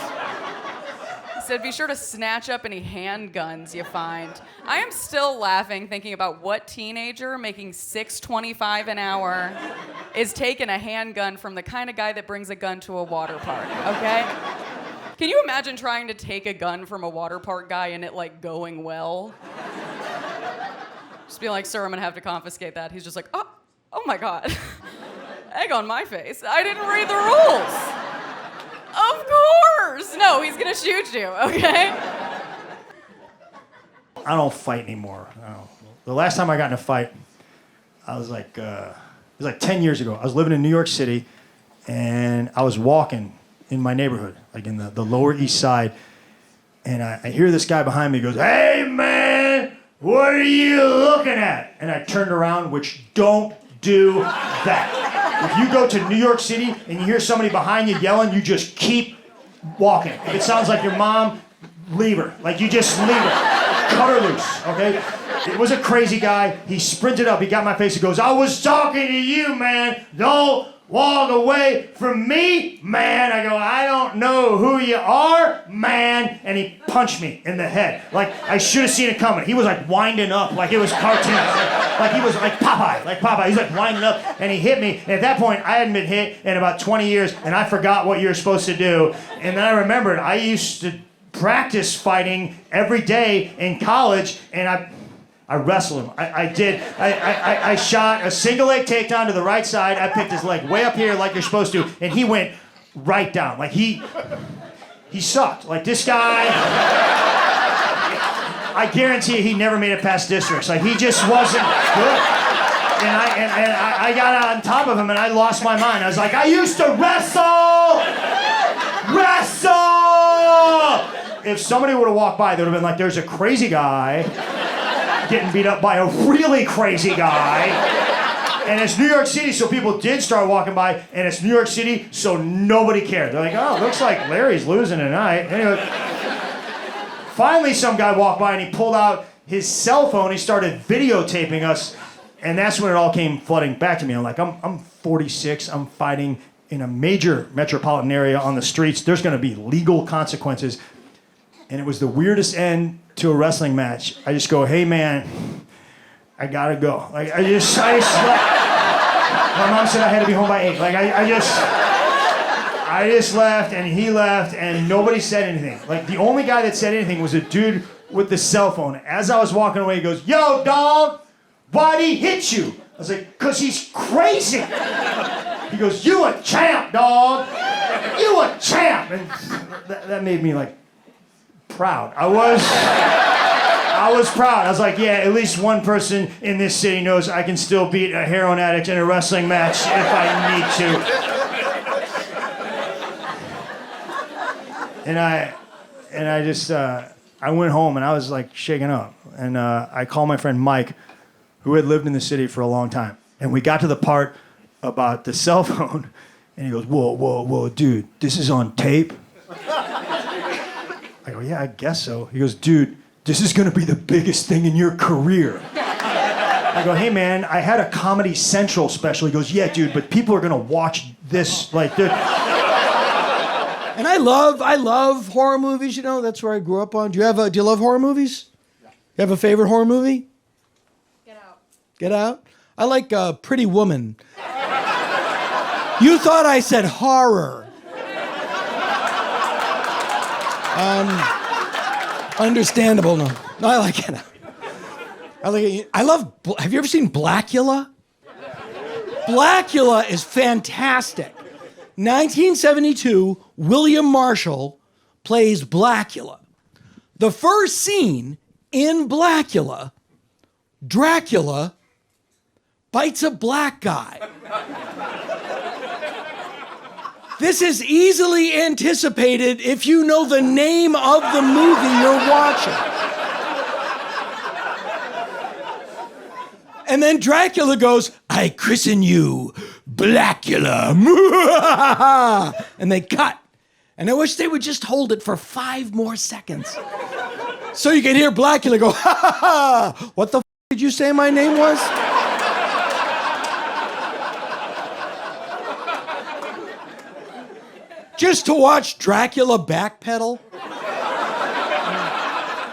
K: He said, be sure to snatch up any handguns you find. I am still laughing thinking about what teenager making $6.25 an hour is taking a handgun from the kind of guy that brings a gun to a water park, okay? Can you imagine trying to take a gun from a water park guy and it like going well? Just being like, sir, I'm gonna have to confiscate that. He's just like, oh my God. Egg on my face. I didn't read the rules. Of course. No, he's gonna shoot you, okay?
L: I don't fight anymore. The last time I got in a fight, I was like, it was like 10 years ago. I was living in New York City, and I was walking in my neighborhood, like in the Lower East Side, and I hear this guy behind me goes, "Hey, man, what are you looking at?" And I turned around, which don't do that. If you go to New York City and you hear somebody behind you yelling, you just keep walking. If it sounds like your mom, leave her. Like, you just leave her. Cut her loose, okay? It was a crazy guy. He sprinted up. He got in my face. He goes, "I was talking to you, man. Don't walk away from me, man." I go, "I don't know who you are, man." And he punched me in the head. Like, I should have seen it coming. He was like winding up like it was cartoon. Like he was like Popeye. He's like winding up, and he hit me. And at that point, I hadn't been hit in about 20 years, and I forgot what you were supposed to do. And then I remembered I used to practice fighting every day in college, and I wrestled him. I did. I shot a single leg takedown to the right side. I picked his leg way up here like you're supposed to, and he went right down. Like he sucked. Like this guy, I guarantee you he never made it past districts. Like he just wasn't good. And I got on top of him and I lost my mind. I was like, "I used to wrestle! If somebody would have walked by, they would have been like, "There's a crazy guy getting beat up by a really crazy guy." And it's New York City, so people did start walking by, and it's New York City, so nobody cared. They're like, "Oh, looks like Larry's losing tonight." Anyway, finally some guy walked by and he pulled out his cell phone. He started videotaping us, and that's when it all came flooding back to me. I'm like, I'm 46, I'm fighting in a major metropolitan area on the streets. There's gonna be legal consequences. And it was the weirdest end to a wrestling match. I just go, "Hey man, I gotta go." Like I just left. My mom said I had to be home by 8. Like I just left, and he left, and nobody said anything. Like the only guy that said anything was a dude with the cell phone. As I was walking away, he goes, "Yo, dog, why'd he hit you?" I was like, "'Cause he's crazy." He goes, "You a champ, dog. You a champ." And that made me like proud. I was proud. I was like, yeah, at least one person in this city knows I can still beat a heroin addict in a wrestling match if I need to. And I just I went home and I was like shaken up. And I called my friend Mike, who had lived in the city for a long time. And we got to the part about the cell phone, and he goes, whoa, dude, this is on tape? I go, "Yeah, I guess so." He goes, "Dude, this is gonna be the biggest thing in your career." I go, "Hey man, I had a Comedy Central special." He goes, "Yeah, dude, but people are gonna watch this like they're..."
M: And I love horror movies, you know, that's where I grew up on. Do you love horror movies? Yeah. You have a favorite horror movie?
K: Get Out.
M: Get Out? I like Pretty Woman. You thought I said horror. Understandable. No, I like it. I like it. Have you ever seen Blackula? Blackula is fantastic. 1972, William Marshall plays Blackula. The first scene in Blackula, Dracula bites a black guy. This is easily anticipated if you know the name of the movie you're watching. And then Dracula goes, "I christen you Blackula." And they cut. And I wish they would just hold it for 5 more seconds. So you can hear Blackula go, "Ha ha ha! What the did you say my name was?" Just to watch Dracula backpedal.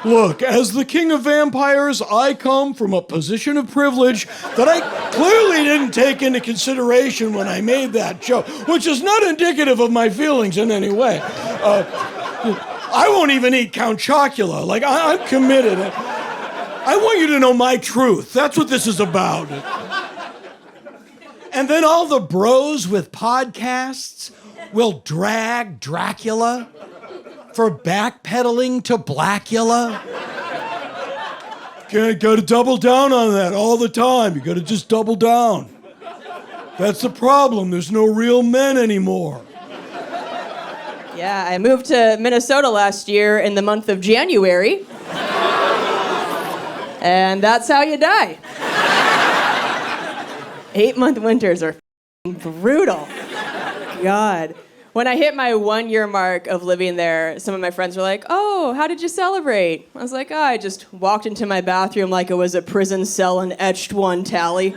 M: "Look, as the king of vampires, I come from a position of privilege that I clearly didn't take into consideration when I made that joke, which is not indicative of my feelings in any way. I won't even eat Count Chocula. Like, I'm committed. I want you to know my truth. That's what this is about." And then all the bros with podcasts will drag Dracula for backpedaling to Blackula. Gotta double down on that all the time. You gotta just double down. That's the problem. There's no real men anymore.
N: Yeah, I moved to Minnesota last year in the month of January. And that's how you die. 8-month winters are brutal. God. When I hit my 1-year mark of living there, some of my friends were like, "Oh, how did you celebrate?" I was like, "Oh, I just walked into my bathroom like it was a prison cell and etched one tally."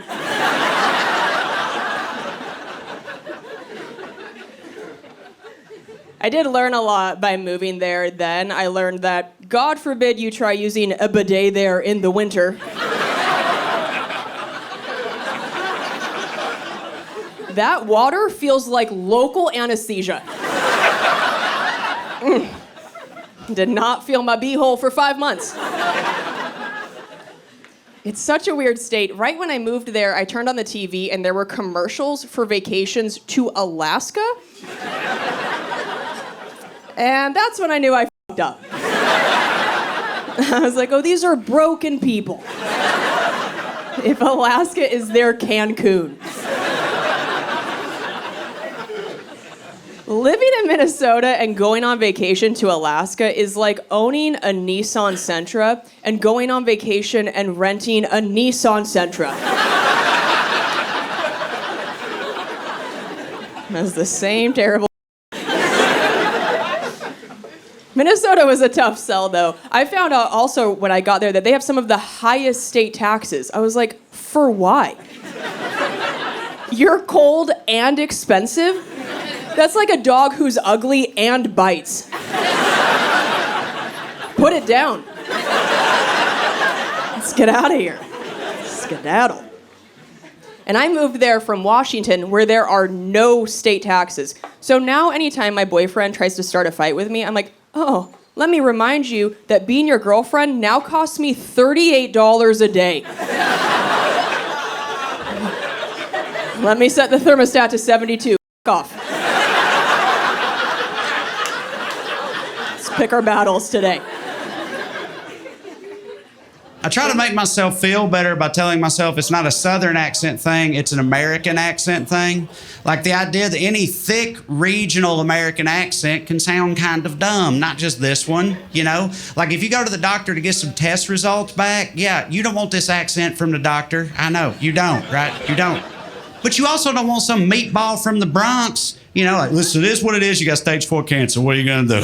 N: I did learn a lot by moving there then. I learned that God forbid you try using a bidet there in the winter. That water feels like local anesthesia. Did not feel my beehole for 5 months. It's such a weird state. Right when I moved there, I turned on the TV and there were commercials for vacations to Alaska. And that's when I knew I f***ed up. I was like, oh, these are broken people. If Alaska is their Cancun. Living in Minnesota and going on vacation to Alaska is like owning a Nissan Sentra and going on vacation and renting a Nissan Sentra. That's the same terrible. Minnesota was a tough sell, though. I found out also when I got there that they have some of the highest state taxes. I was like, for why? You're cold and expensive? That's like a dog who's ugly and bites. Put it down. Let's get out of here. Skedaddle. And I moved there from Washington where there are no state taxes. So now anytime my boyfriend tries to start a fight with me, I'm like, oh, let me remind you that being your girlfriend now costs me $38 a day. Let me set the thermostat to 72. Off. Let's pick our battles today.
O: I try to make myself feel better by telling myself it's not a Southern accent thing, it's an American accent thing. Like the idea that any thick regional American accent can sound kind of dumb, not just this one, you know? Like if you go to the doctor to get some test results back, yeah, you don't want this accent from the doctor. I know, you don't, right? You don't. But you also don't want some meatball from the Bronx, you know, like, listen, it is what it is, you got stage 4 cancer, what are you gonna do?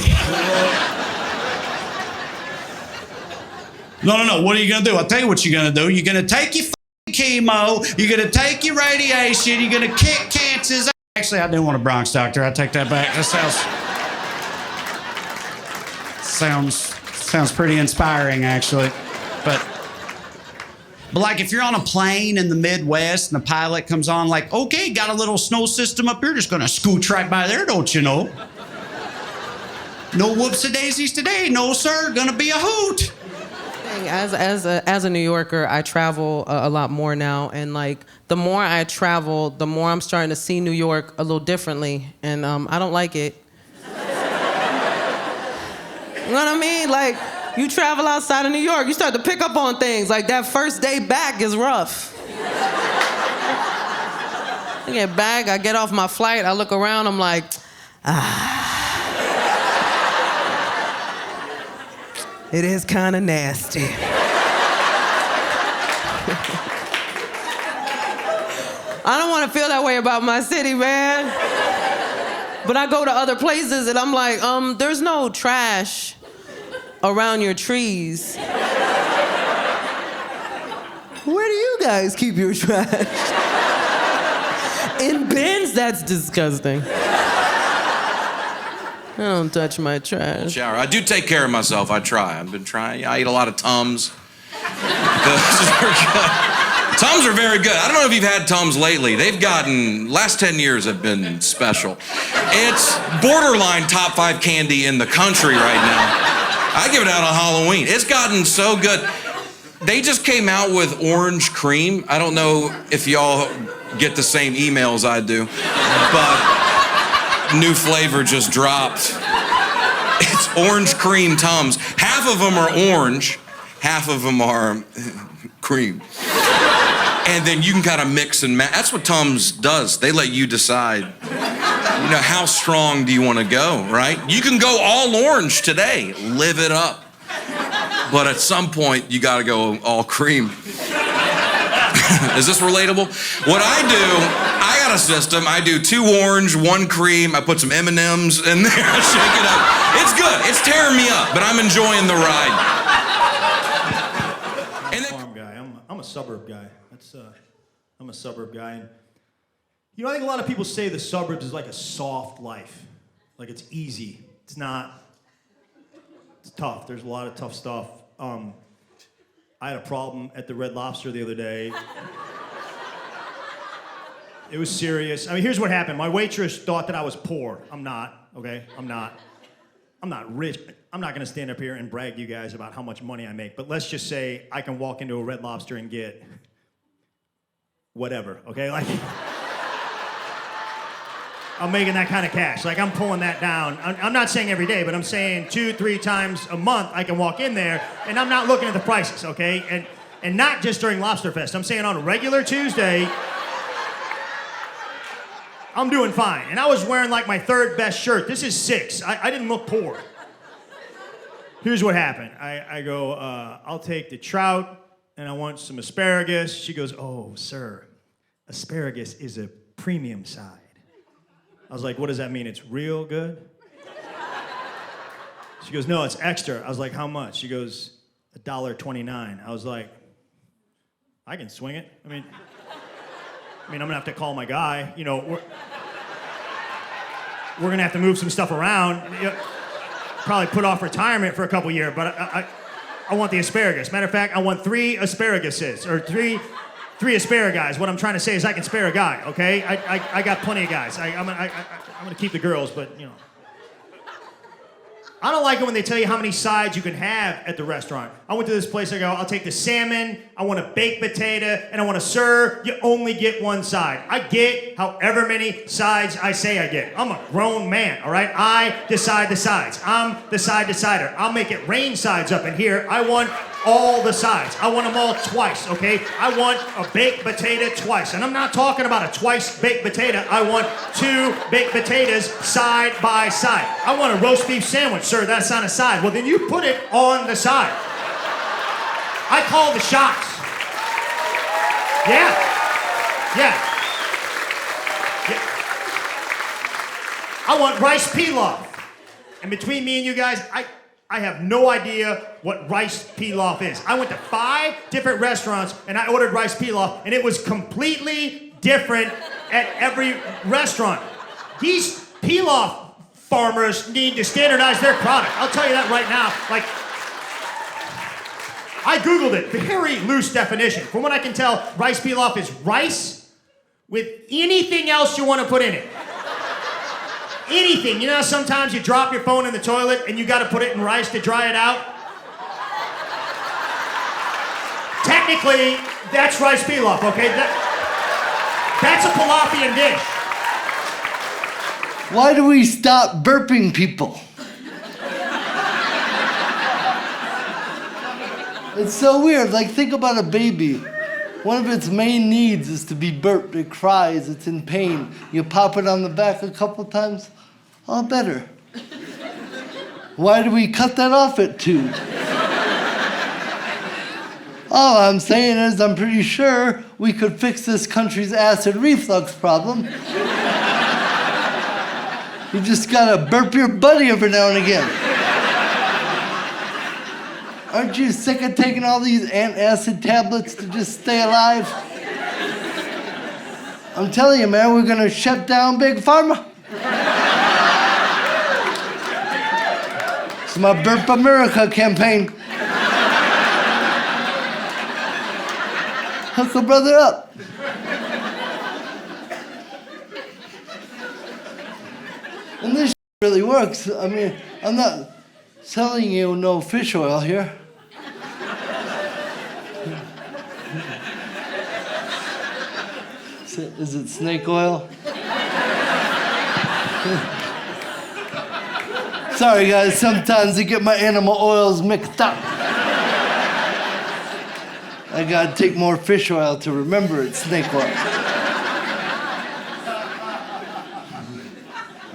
O: No, what are you gonna do? I'll tell you what you're gonna do. You're gonna take your chemo, you're gonna take your radiation, you're gonna kick cancers. Actually, I do want a Bronx doctor. I take that back. That sounds pretty inspiring, actually. But like if you're on a plane in the Midwest and the pilot comes on like, okay, got a little snow system up here, just gonna scooch right by there, don't you know? No whoopsie-daisies today, no sir, gonna be a hoot.
P: As a New Yorker, I travel a lot more now, and like the more I travel, the more I'm starting to see New York a little differently, and I don't like it. You know what I mean? Like you travel outside of New York, you start to pick up on things. Like that first day back is rough. I get back, I get off my flight, I look around, I'm like, it is kind of nasty. I don't want to feel that way about my city, man. But I go to other places and I'm like, there's no trash around your trees. Where do you guys keep your trash? In bins? That's disgusting. I don't touch my trash.
D: Shower. I do take care of myself. I try. I've been trying. I eat a lot of Tums. Tums are very good. I don't know if you've had Tums lately. They've gotten, last 10 years have been special. It's borderline top 5 candy in the country right now. I give it out on Halloween. It's gotten so good. They just came out with orange cream. I don't know if y'all get the same emails I do, but new flavor just dropped. It's orange cream Tums. Half of them are orange, half of them are cream. And then you can kind of mix and match. That's what Tums does. They let you decide, you know, how strong do you want to go, right? You can go all orange today, live it up. But at some point, you got to go all cream. Is this relatable? What I do, I got a system. I do 2 orange, 1 cream. I put some M&Ms in there. I shake it up. It's good. It's tearing me up, but I'm enjoying the ride.
L: Farm guy. I'm a suburb guy. I'm a suburb guy. And, you know, I think a lot of people say the suburbs is like a soft life. Like it's easy. It's not. It's tough. There's a lot of tough stuff. I had a problem at the Red Lobster the other day. It was serious. I mean, here's what happened. My waitress thought that I was poor. I'm not, okay? I'm not rich. I'm not gonna stand up here and brag to you guys about how much money I make, but let's just say I can walk into a Red Lobster and get whatever, okay? Like, I'm making that kind of cash. Like, I'm pulling that down. I'm not saying every day, but I'm saying 2-3 times a month I can walk in there, and I'm not looking at the prices, okay? And not just during Lobster Fest. I'm saying on a regular Tuesday, I'm doing fine. And I was wearing like my 3rd best shirt. This is 6. I didn't look poor. Here's what happened. I go, I'll take the trout, and I want some asparagus. She goes, oh, sir, asparagus is a premium side. I was like, what does that mean? It's real good? She goes, no, it's extra. I was like, how much? She goes, $1.29. I was like, I can swing it. I mean, I'm gonna have to call my guy. You know, we're gonna have to move some stuff around. You know, probably put off retirement for a couple years, but I want the asparagus. Matter of fact, I want 3 asparaguses, or three asparagus. What I'm trying to say is I can spare a guy, okay? I got plenty of guys. I'm gonna keep the girls, but you know. I don't like it when they tell you how many sides you can have at the restaurant. I went to this place, I go, I'll take the salmon, I want a baked potato, and I want a sir, you only get 1 side. I get however many sides I say I get. I'm a grown man, all right? I decide the sides. I'm the side decider. I'll make it rain sides up in here. I want all the sides. I want them all twice, okay? I want a baked potato twice. And I'm not talking about a twice baked potato. I want 2 baked potatoes side by side. I want a roast beef sandwich. Sir, that's on a side. Well, then you put it on the side. I call the shots. Yeah. I want rice pilaf. And between me and you guys, I have no idea what rice pilaf is. I went to 5 different restaurants and I ordered rice pilaf, and it was completely different at every restaurant. These pilaf farmers need to standardize their product. I'll tell you that right now. Like, I Googled it, very loose definition. From what I can tell, rice pilaf is rice with anything else you want to put in it. Anything. You know, sometimes you drop your phone in the toilet and you got to put it in rice to dry it out. Technically, that's rice pilaf, okay? That's a Palafian dish.
Q: Why do we stop burping people? It's so weird. Like, think about a baby. One of its main needs is to be burped. It cries, it's in pain. You pop it on the back a couple times, all better. Why do we cut that off at 2? All I'm saying is I'm pretty sure we could fix this country's acid reflux problem. You just gotta burp your buddy every now and again. Aren't you sick of taking all these antacid tablets to just stay alive? I'm telling you, man, we're gonna shut down Big Pharma. It's my Burp America campaign. Hook a brother up. And this really works. I mean, I'm not selling you no fish oil here. Is it snake oil? Sorry, guys. Sometimes I get my animal oils mixed up. I gotta take more fish oil to remember it's snake oil.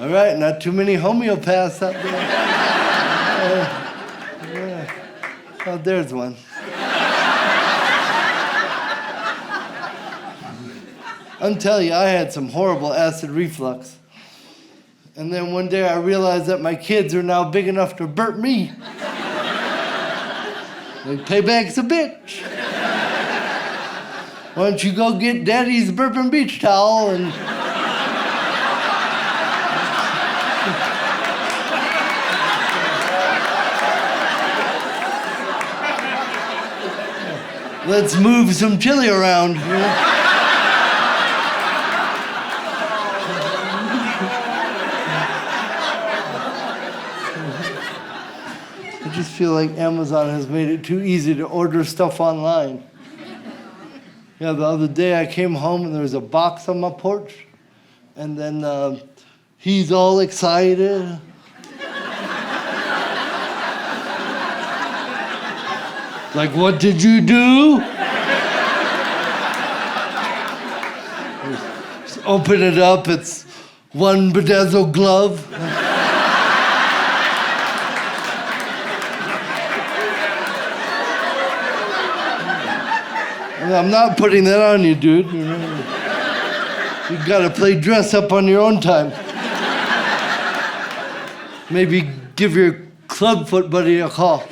Q: All right, not too many homeopaths out there. Oh, there's one. I'm telling you, I had some horrible acid reflux. And then one day I realized that my kids are now big enough to burp me. Like, payback's a bitch. Why don't you go get Daddy's burping beach towel and... Let's move some chili around. You know? I just feel like Amazon has made it too easy to order stuff online. Yeah, the other day I came home and there was a box on my porch, and then he's all excited. Like, what did you do? Just open it up, it's one bedazzled glove. I'm not putting that on you, dude. You gotta play dress up on your own time. Maybe give your clubfoot buddy a call.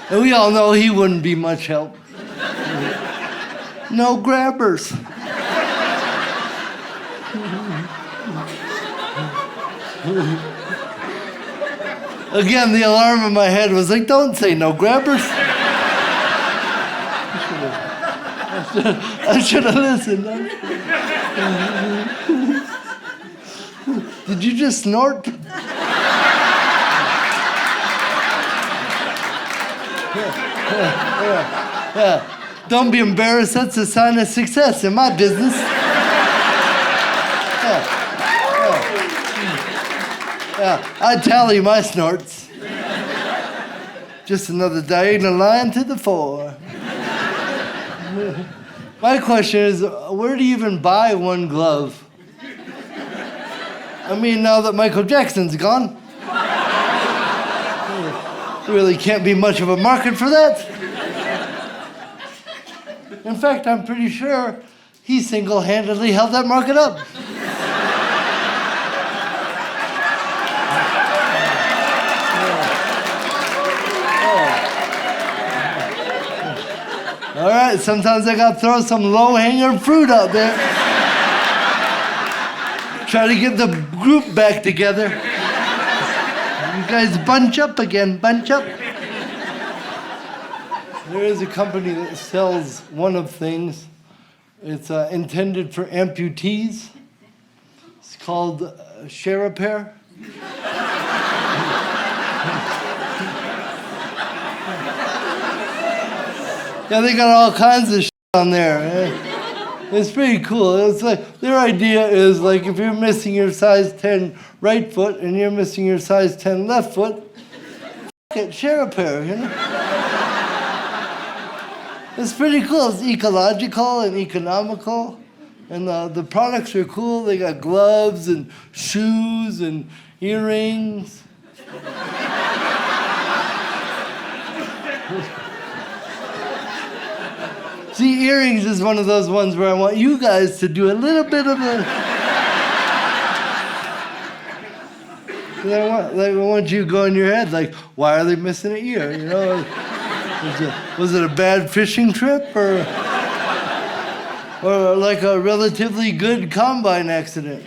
Q: And we all know he wouldn't be much help. No grabbers. Again, the alarm in my head was like, don't say no grabbers. I should have listened. Did you just snort? Yeah. Don't be embarrassed. That's a sign of success in my business. Yeah, I tally my snorts. Just another diagonal line to the fore. My question is, where do you even buy one glove? I mean, now that Michael Jackson's gone, there really can't be much of a market for that. In fact, I'm pretty sure he single-handedly held that market up. All right, sometimes I gotta throw some low-hanging fruit out there. Try to get the group back together. You guys bunch up again, bunch up. There is a company that sells one of things. It's intended for amputees. It's called Share Repair. Yeah, they got all kinds of shit on there. It's pretty cool. It's like their idea is like if you're missing your size 10 right foot and you're missing your size 10 left foot, share a pair, you know? It's pretty cool. It's ecological and economical. And the products are cool. They got gloves and shoes and earrings. See, earrings is one of those ones where I want you guys to do a little bit of the... I want you to go in your head, like, why are they missing an ear, you know? Was it a bad fishing trip, or like a relatively good combine accident?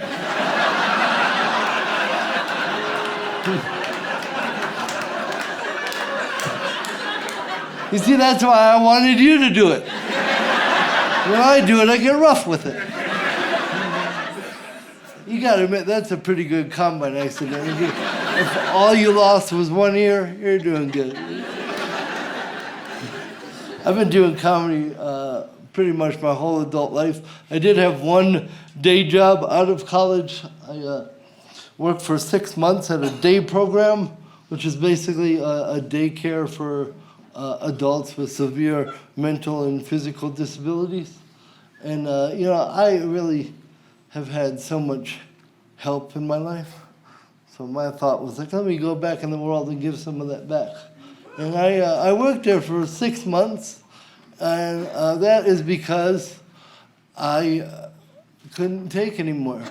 Q: You see, that's why I wanted you to do it. When I do it, I get rough with it. You gotta admit, that's a pretty good combine accident. If all you lost was one ear, you're doing good. I've been doing comedy pretty much my whole adult life. I did have one day job out of college. I worked for 6 months at a day program, which is basically a daycare for adults with severe mental and physical disabilities. And, I really have had so much help in my life. So my thought was like, let me go back in the world and give some of that back. And I worked there for 6 months, and that is because I couldn't take anymore.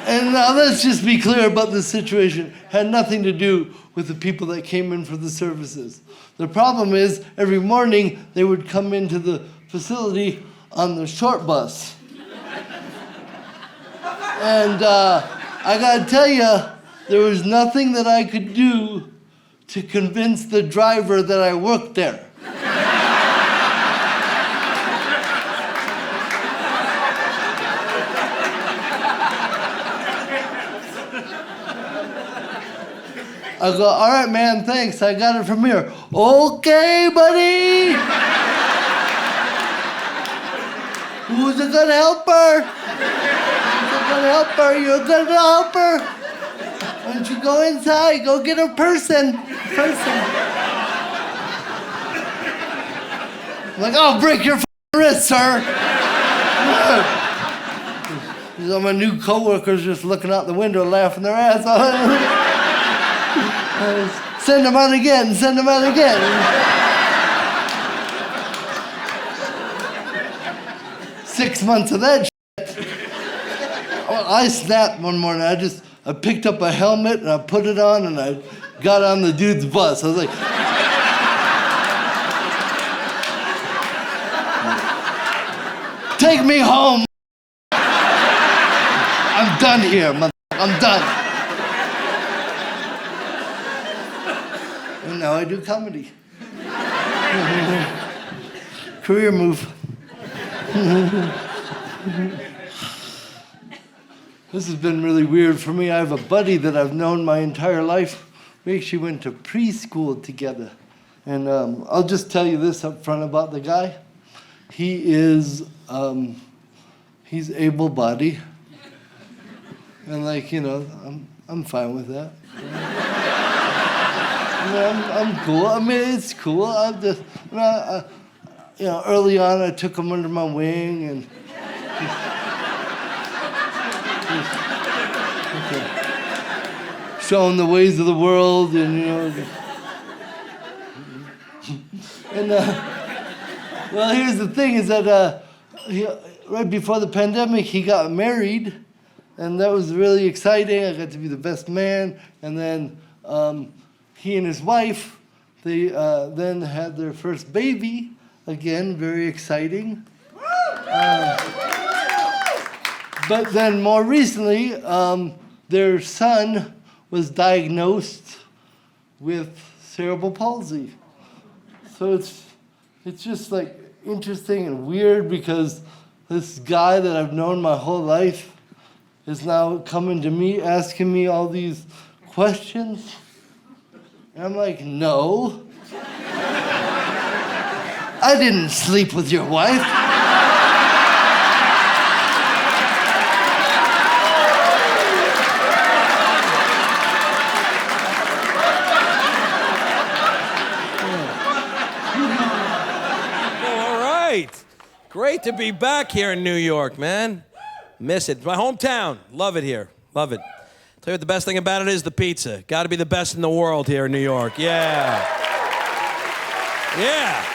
Q: And now let's just be clear about this situation. It had nothing to do with the people that came in for the services. The problem is, every morning they would come into the facility on the short bus. And I gotta tell you, there was nothing that I could do to convince the driver that I worked there. I go, all right, man, thanks. I got it from here. Okay, buddy. Who's a good helper? Who's a good helper? You're a good helper. Why don't you go inside? Go get a person. I'm like, I'll break your wrist, sir. All my new coworkers just looking out the window, laughing their ass off. Send them out again. 6 months of that shit. I snapped one morning. I picked up a helmet and I put it on and I got on the dude's bus. I was like, take me home. I'm done here, I'm done. And now I do comedy. Career move. This has been really weird for me. I have a buddy that I've known my entire life. We actually went to preschool together. And I'll just tell you this up front about the guy. He is, he's able-bodied. And I'm fine with that. I'm cool. I mean, it's cool. I'm just, early on I took him under my wing and show him the ways of the world and well, here's the thing is that right before the pandemic he got married, and that was really exciting. I got to be the best man, and then he and his wife, they then had their first baby. Again, very exciting. But then more recently, their son was diagnosed with cerebral palsy. So it's just like interesting and weird because this guy that I've known my whole life is now coming to me, asking me all these questions. And I'm like, no. I didn't sleep with your wife.
R: All right. Great to be back here in New York, man. Miss it. My hometown. Love it here. Love it. Tell you what the best thing about it is the pizza. Got to be the best in the world here in New York. Yeah. Yeah.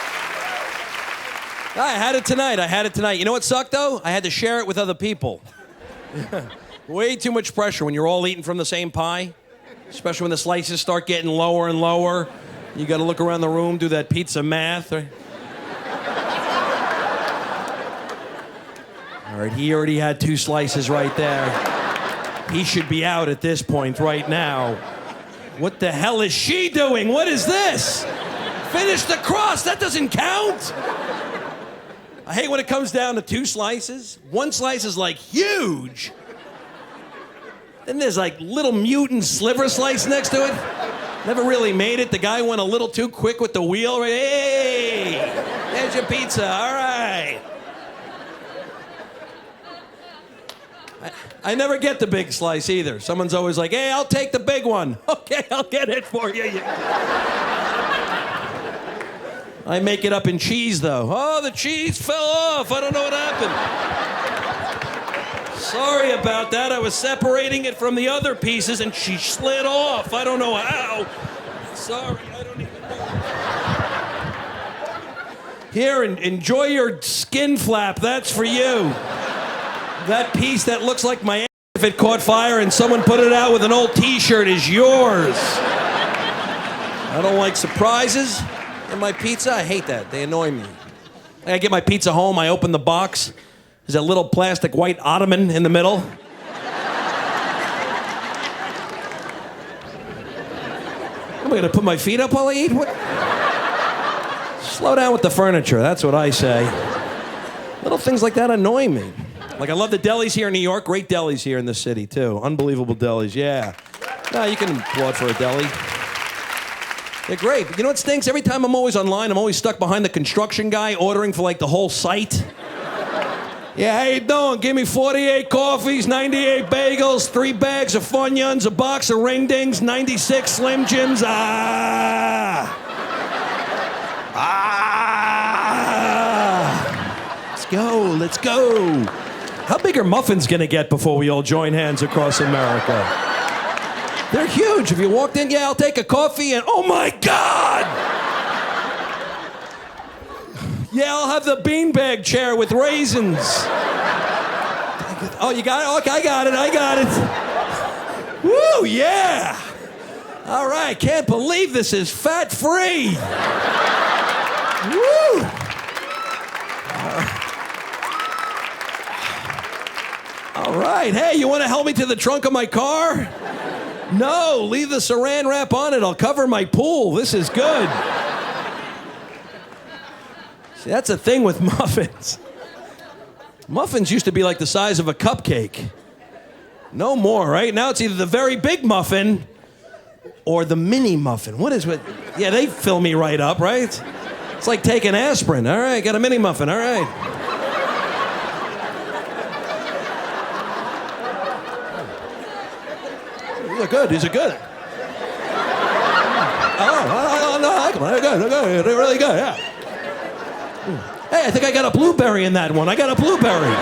R: I had it tonight. You know what sucked, though? I had to share it with other people. Way too much pressure when you're all eating from the same pie, especially when the slices start getting lower and lower. You got to look around the room, do that pizza math. Right? All right, he already had 2 slices right there. He should be out at this point right now. What the hell is she doing? What is this? Finish the crust. That doesn't count. I hate when it comes down to 2 slices. 1 slice is like huge. Then there's like little mutant sliver slice next to it. Never really made it. The guy went a little too quick with the wheel. Right? Hey, there's your pizza. All right. I never get the big slice either. Someone's always like, hey, I'll take the big one. Okay, I'll get it for you. I make it up in cheese, though. Oh, the cheese fell off. I don't know what happened. Sorry about that. I was separating it from the other pieces, and she slid off. I don't know how. Sorry, I don't even know. Here, enjoy your skin flap. That's for you. That piece that looks like my ass if it caught fire and someone put it out with an old T-shirt is yours. I don't like surprises in my pizza. I hate that. They annoy me. I get my pizza home. I open the box. There's a little plastic white ottoman in the middle. Am I gonna put my feet up while I eat? What? Slow down with the furniture. That's what I say. Little things like that annoy me. Like, I love the delis here in New York. Great delis here in the city, too. Unbelievable delis, yeah. No, you can applaud for a deli. They're great. But you know what stinks? Every time I'm always online, I'm always stuck behind the construction guy ordering for, like, the whole site. Yeah, how you doing? Give me 48 coffees, 98 bagels, 3 bags of Funyuns, a box of Ring Dings, 96 Slim Jims. Let's go. How big are muffins gonna get before we all join hands across America? They're huge. If you walked in, yeah, I'll take a coffee, and oh my God! Yeah, I'll have the beanbag chair with raisins. Oh, you got it? Okay, I got it. Woo, yeah! All right, can't believe this is fat-free. Woo! All right, hey, you want to help me to the trunk of my car? No, leave the saran wrap on it. I'll cover my pool. This is good. See, that's the thing with muffins. Muffins used to be like the size of a cupcake. No more, right? Now it's either the very big muffin or the mini muffin. What is it? Yeah, they fill me right up, right? It's like taking aspirin. All right, got a mini muffin. All right. These are good. Oh, no, I like them. They're good. They're really good, yeah. Hey, I think I got a blueberry in that one. I got a blueberry.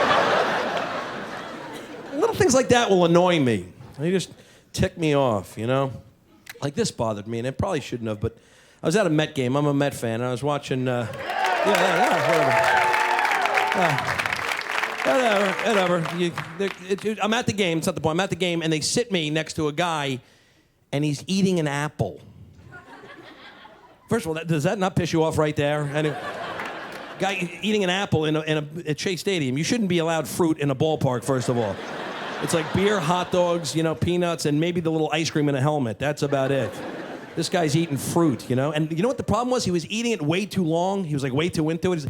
R: Little things like that will annoy me. They just tick me off, you know? Like this bothered me, and it probably shouldn't have, but I was at a Met game. I'm a Met fan, and I was watching, whatever. I'm at the game. It's not the point. I'm at the game, and they sit me next to a guy, and he's eating an apple. First of all, does that not piss you off right there? Anyway, guy eating an apple at Shea Stadium. You shouldn't be allowed fruit in a ballpark, first of all. It's like beer, hot dogs, peanuts, and maybe the little ice cream in a helmet. That's about it. This guy's eating fruit, And you know what the problem was? He was eating it way too long. He was like way too into it.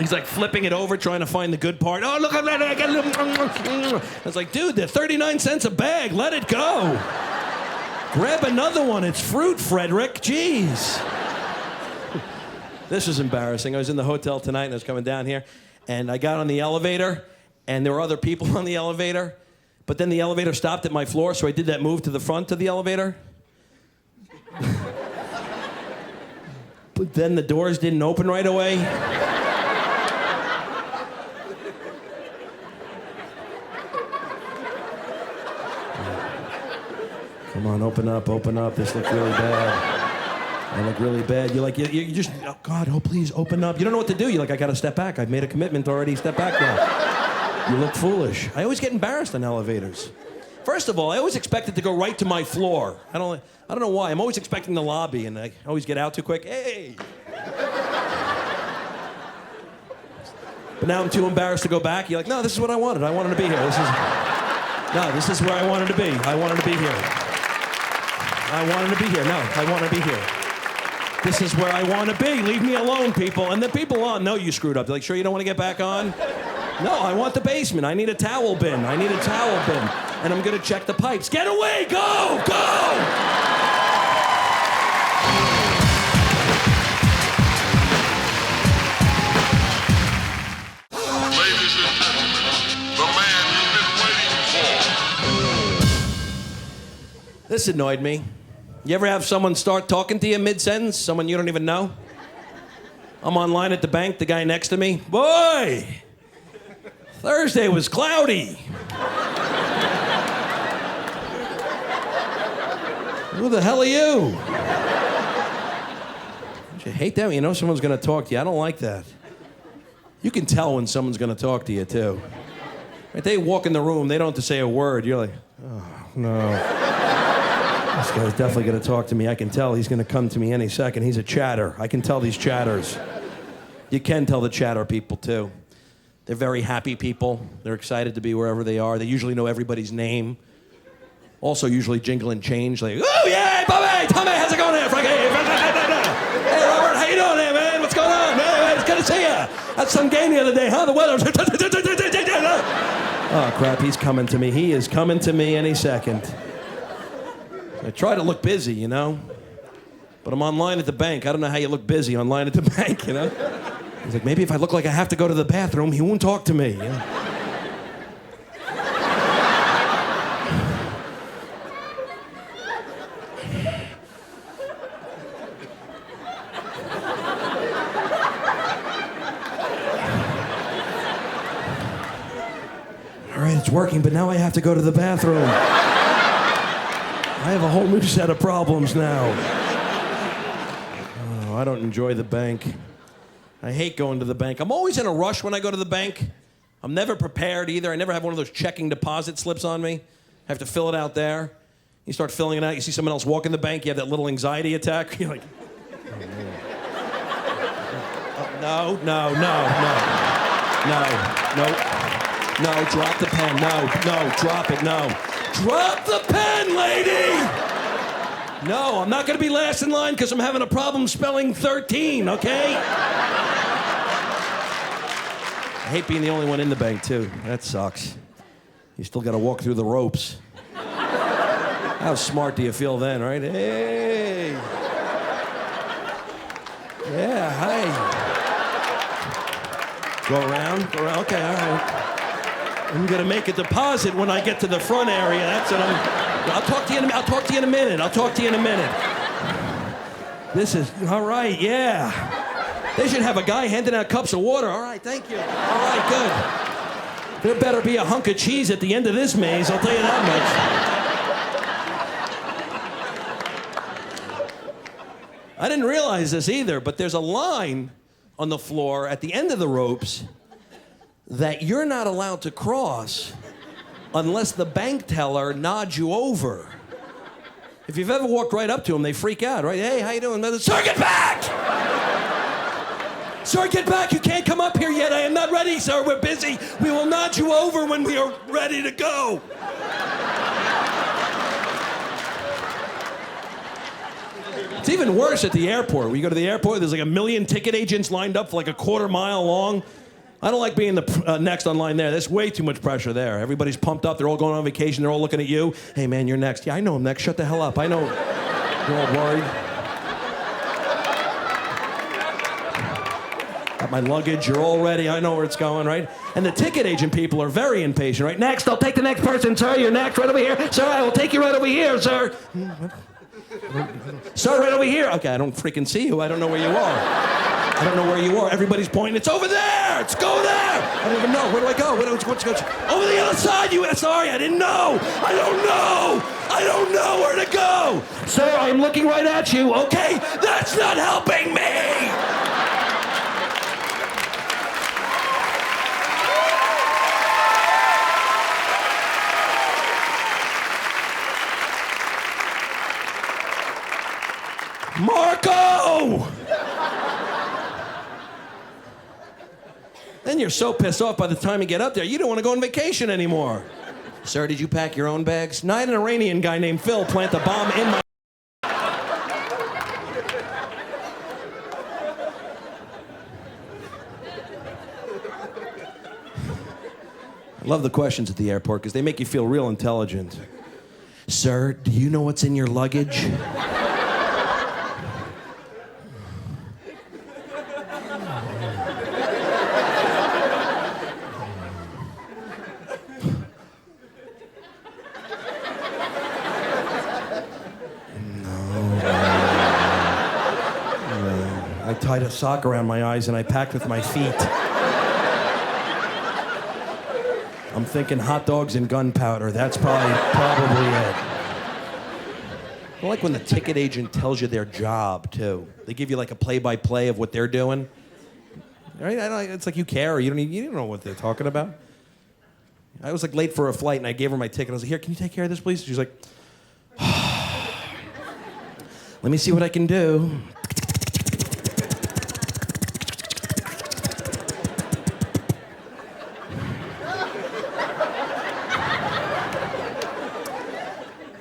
R: He's like flipping it over, trying to find the good part. Oh, look at that. I was like, dude, they're 39 cents a bag. Let it go. Grab another one. It's fruit, Frederick. Jeez. This was embarrassing. I was in the hotel tonight, and I was coming down here, and I got on the elevator, and there were other people on the elevator. But then the elevator stopped at my floor, so I did that move to the front of the elevator. But then the doors didn't open right away. Come on, open up. This looks really bad. I look really bad. You're like, you just, oh God, oh please, open up. You don't know what to do. You're like, I gotta step back. I've made a commitment already. Step back now. You look foolish. I always get embarrassed on elevators. First of all, I always expect it to go right to my floor. I don't know why. I'm always expecting the lobby, and I always get out too quick. Hey! But now I'm too embarrassed to go back. You're like, no, this is what I wanted. I wanted to be here. This is where I wanted to be. I wanted to be here. I wanted to be here. No, I want to be here. This is where I want to be. Leave me alone, people. And the people on know you screwed up. They're like, sure you don't want to get back on? No, I want the basement. I need a towel bin. And I'm gonna check the pipes. Get away! Go! Go! This annoyed me. You ever have someone start talking to you mid-sentence? Someone you don't even know? I'm online at the bank, the guy next to me. Boy! Thursday was cloudy. Who the hell are you? Don't you hate that when you know someone's gonna talk to you? I don't like that. You can tell when someone's gonna talk to you, too. If they walk in the room, they don't have to say a word. You're like, oh, no. This guy's definitely going to talk to me. I can tell he's going to come to me any second. He's a chatter. I can tell these chatters. You can tell the chatter people, too. They're very happy people. They're excited to be wherever they are. They usually know everybody's name. Also usually jingling change. Like, oh, yeah, Bobby, Tommy, how's it going there, Frankie? Hey, Robert, how you doing there, man? What's going on? Man, it's good to see you. At some game the other day, huh? The weather. Oh, crap, he's coming to me. He is coming to me any second. I try to look busy, you know? But I'm online at the bank. I don't know how you look busy online at the bank, you know? He's like, maybe if I look like I have to go to the bathroom, he won't talk to me. You know? All right, it's working, but now I have to go to the bathroom. I have a whole new set of problems now. Oh, I don't enjoy the bank. I hate going to the bank. I'm always in a rush when I go to the bank. I'm never prepared either. I never have one of those checking deposit slips on me. I have to fill it out there. You start filling it out, you see someone else walk in the bank, you have that little anxiety attack. You're like, oh, no, drop the pen, no, drop it, no. Drop the pen, lady! No, I'm not gonna be last in line because I'm having a problem spelling 13, okay? I hate being the only one in the bank, too. That sucks. You still gotta walk through the ropes. How smart do you feel then, right? Hey! Yeah, hi. Go around, okay, all right. I'm gonna make a deposit when I get to the front area. That's what I'll talk to you in a minute. This is all right, yeah. They should have a guy handing out cups of water. All right, thank you. All right, good. There better be a hunk of cheese at the end of this maze, I'll tell you that much. I didn't realize this either, but there's a line on the floor at the end of the ropes that you're not allowed to cross unless the bank teller nods you over. If you've ever walked right up to them, they freak out, right? Hey, how you doing? Sir, get back! Sir, get back! You can't come up here yet. I am not ready, sir. We're busy. We will nod you over when we are ready to go. It's even worse at the airport. When you go to the airport, there's like 1 million ticket agents lined up for like a quarter mile long. I don't like being the next on line there. There's way too much pressure there. Everybody's pumped up. They're all going on vacation. They're all looking at you. Hey, man, you're next. Yeah, I know I'm next. Shut the hell up. I know. You're all worried. Got my luggage. You're all ready. I know where it's going, right? And the ticket agent people are very impatient, right? Next, I'll take the next person. Sir, you're next. Right over here. Sir, I will take you right over here, sir. Sir, right over here. Okay, I don't freaking see you. I don't know where you are. I don't know where you are. Everybody's pointing. It's over there. It's go there. I don't even know. Where do I go? What's over the other side? Sorry, I didn't know. I don't know where to go. Sir, I'm looking right at you. Okay, that's not helping me. Marco! Then you're so pissed off by the time you get up there, you don't want to go on vacation anymore. Sir, did you pack your own bags? No, I had an Iranian guy named Phil plant a bomb in my... Love the questions at the airport because they make you feel real intelligent. Sir, do you know what's in your luggage? I tied a sock around my eyes and I packed with my feet. I'm thinking hot dogs and gunpowder. That's probably it. I like when the ticket agent tells you their job, too. They give you like a play-by-play of what they're doing. Right? It's like you care. You don't know what they're talking about. I was like late for a flight and I gave her my ticket. I was like, here, can you take care of this, please? She's like, let me see what I can do.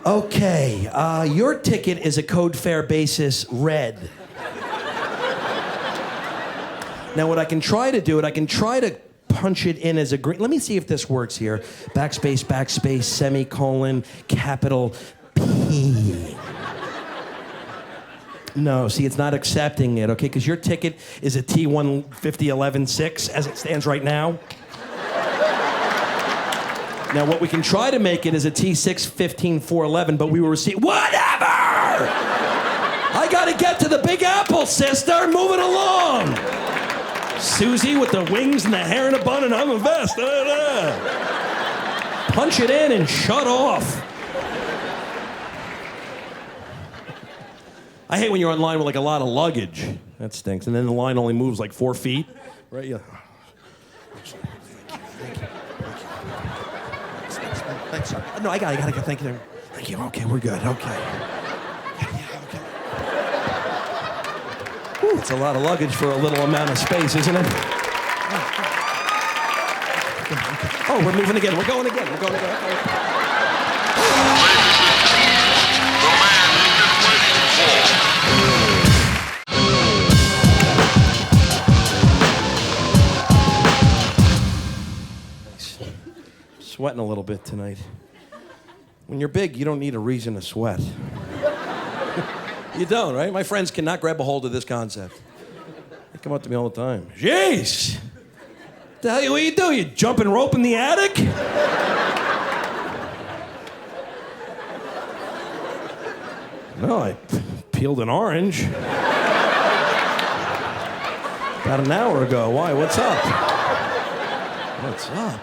R: Okay, your ticket is a code fare basis red. Now what I can try to do, I can try to punch it in as a green. Let me see if this works here. Backspace, semicolon, capital P. No, see, it's not accepting it, okay? Because your ticket is a T15011-6 as it stands right now. Now, what we can try to make it is a T6-15-411, but we will receive... Whatever! I gotta get to the Big Apple, sister! Move it along! Susie with the wings and the hair in a bun and I'm a vest. Punch it in and shut off. I hate when you're online with like a lot of luggage. That stinks. And then the line only moves like 4 feet. Right? Yeah. Thanks. No, I gotta go. Thank you. Thank you. Okay, we're good. Okay. Yeah, okay. Whew, it's a lot of luggage for a little amount of space, isn't it? Oh, we're moving again. We're going again. Sweating a little bit tonight. When you're big, you don't need a reason to sweat. You don't, right? My friends cannot grab a hold of this concept. They come up to me all the time. Jeez! What the hell, what you do? You jumping rope in the attic? No, I peeled an orange. About an hour ago. Why? What's up? What's up?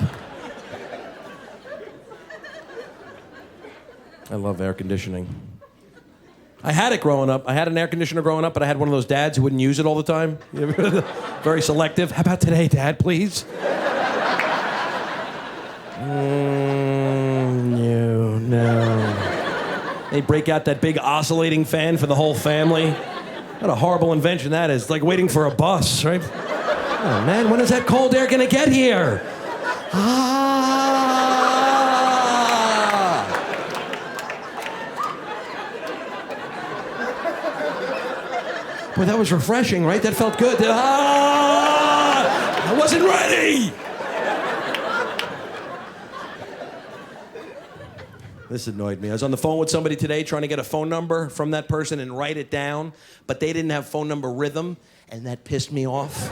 R: I love air conditioning. I had it growing up. I had an air conditioner growing up, but I had one of those dads who wouldn't use it all the time. Very selective. How about today, Dad, please? No. They break out that big oscillating fan for the whole family. What a horrible invention that is. It's like waiting for a bus, right? Oh, man, when is that cold air gonna get here? Boy, that was refreshing, right? That felt good. I wasn't ready! This annoyed me. I was on the phone with somebody today trying to get a phone number from that person and write it down, but they didn't have phone number rhythm, and that pissed me off.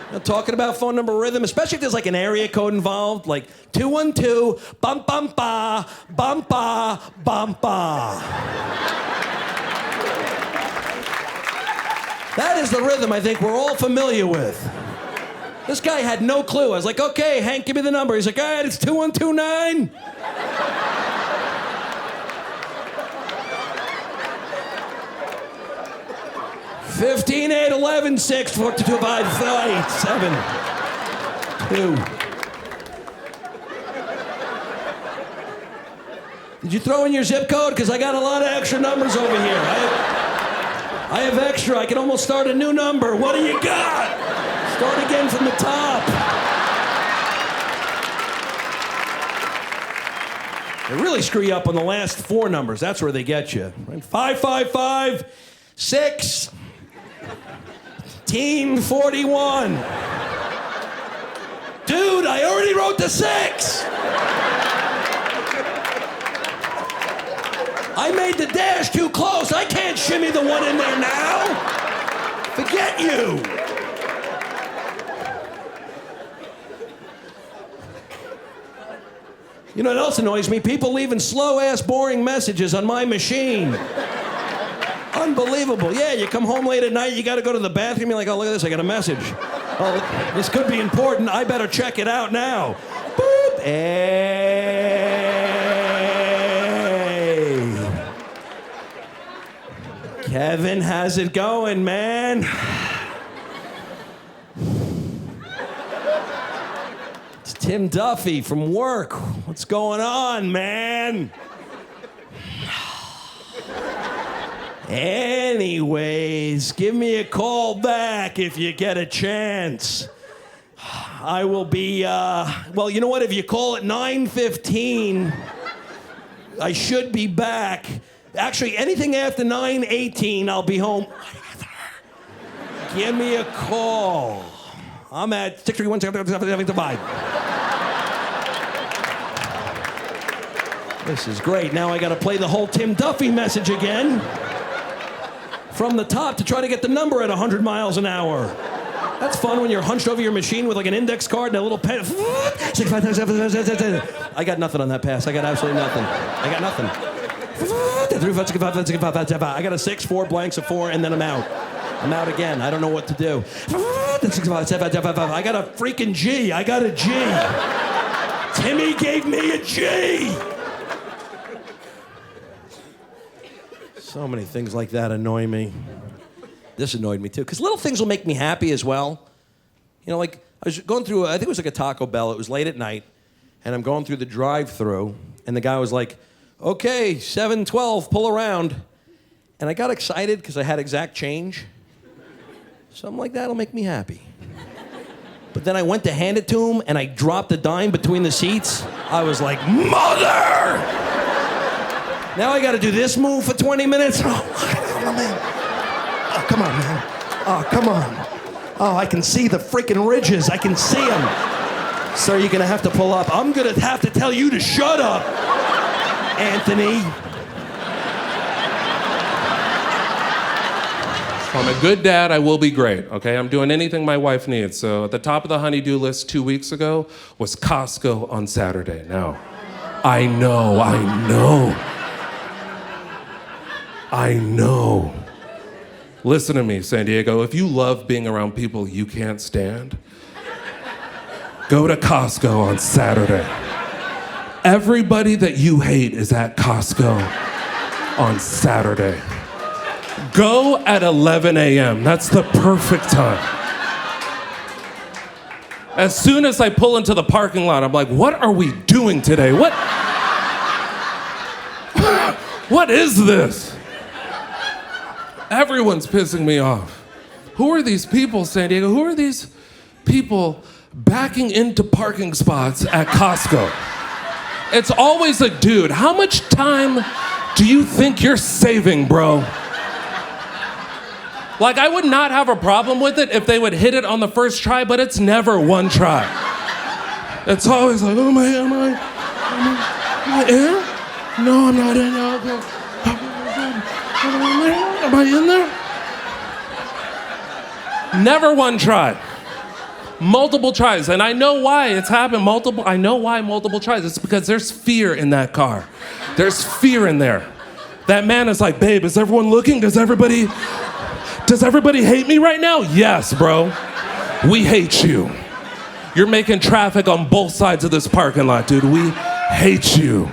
R: You know, talking about phone number rhythm, especially if there's like an area code involved, like 212, bum bum ba, bum ba, bum ba. That is the rhythm I think we're all familiar with. This guy had no clue. I was like, okay, Hank, give me the number. He's like, all right, it's 2129. $15, $8, $11, $6, $4, $2, $5, $8, $7, $2. Did you throw in your zip code? Because I got a lot of extra numbers over here. I have extra. I can almost start a new number. What do you got? Start again from the top. They really screw you up on the last 4 numbers. That's where they get you. Right? 555 6 Team 41. Dude, I already wrote the 6. I made the dash too close. I can't shimmy the 1 in there now. Forget you. You know what else annoys me? People leaving slow-ass, boring messages on my machine. Unbelievable. Yeah, you come home late at night, you gotta go to the bathroom, you're like, oh, look at this, I got a message. Oh, this could be important, I better check it out now. Boop. Hey. Kevin, how's it going, man? It's Tim Duffy from work. What's going on, man? Anyways, give me a call back if you get a chance. I will be, well, you know what? If you call at 9:15, I should be back. Actually, anything after 9:18, I'll be home. Give me a call. I'm at 631-775. This is great. Now I got to play the whole Tim Duffy message again. From the top to try to get the number at 100 miles an hour. That's fun when you're hunched over your machine with like an index card and a little pen. I got nothing on that pass. I got absolutely nothing. I got nothing. I got a 6, 4 blanks, a 4, and then I'm out. I'm out again. I don't know what to do. I got a freaking G. I got a G. Timmy gave me a G. So many things like that annoy me. This annoyed me too, because little things will make me happy as well. You know, like I was going through, I think it was like a Taco Bell. It was late at night, and I'm going through the drive-thru, and the guy was like, okay, 712, pull around. And I got excited because I had exact change. Something like that'll make me happy. But then I went to hand it to him, and I dropped a dime between the seats. I was like, mother! Now I gotta do this move for 20 minutes? Oh, man. Oh, come on, man. Oh, come on. Oh, I can see the freaking ridges. I can see them. So you're gonna have to pull up. I'm gonna have to tell you to shut up, Anthony.
F: If I'm a good dad, I will be great, okay? I'm doing anything my wife needs. So at the top of the honey-do list 2 weeks ago was Costco on Saturday. Now, I know. Listen to me, San Diego. If you love being around people you can't stand, go to Costco on Saturday. Everybody that you hate is at Costco on Saturday. Go at 11 a.m. That's the perfect time. As soon as I pull into the parking lot, I'm like, what are we doing today? What is this? Everyone's pissing me off. Who are these people, San Diego? Who are these people backing into parking spots at Costco? It's always a dude. How much time do you think you're saving, bro? Like, I would not have a problem with it if they would hit it on the first try, but it's never one try. It's always like, oh, am I in? No, I'm not in. Am I in there? Never one try. Multiple tries. And I know why it's happened I know why multiple tries. It's because there's fear in that car. There's fear in there. That man is like, babe, is everyone looking? Does everybody hate me right now? Yes, bro. We hate you. You're making traffic on both sides of this parking lot, dude. We hate you.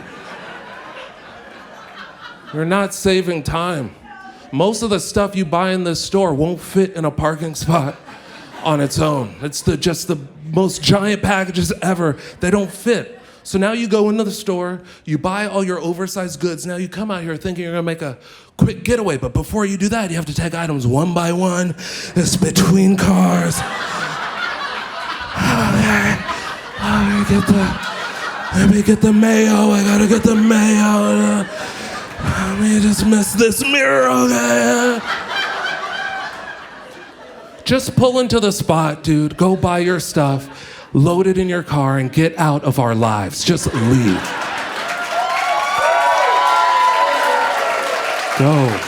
F: You're not saving time. Most of the stuff you buy in this store won't fit in a parking spot on its own. It's just the most giant packages ever. They don't fit. So now you go into the store, you buy all your oversized goods. Now you come out here thinking you're gonna make a quick getaway, but before you do that, you have to take items one by one. It's between cars. Let me get the mayo. I gotta get the mayo. Let me just miss this mirror, okay? Just pull into the spot, dude. Go buy your stuff. load it in your car, and get out of our lives. Just leave. Go.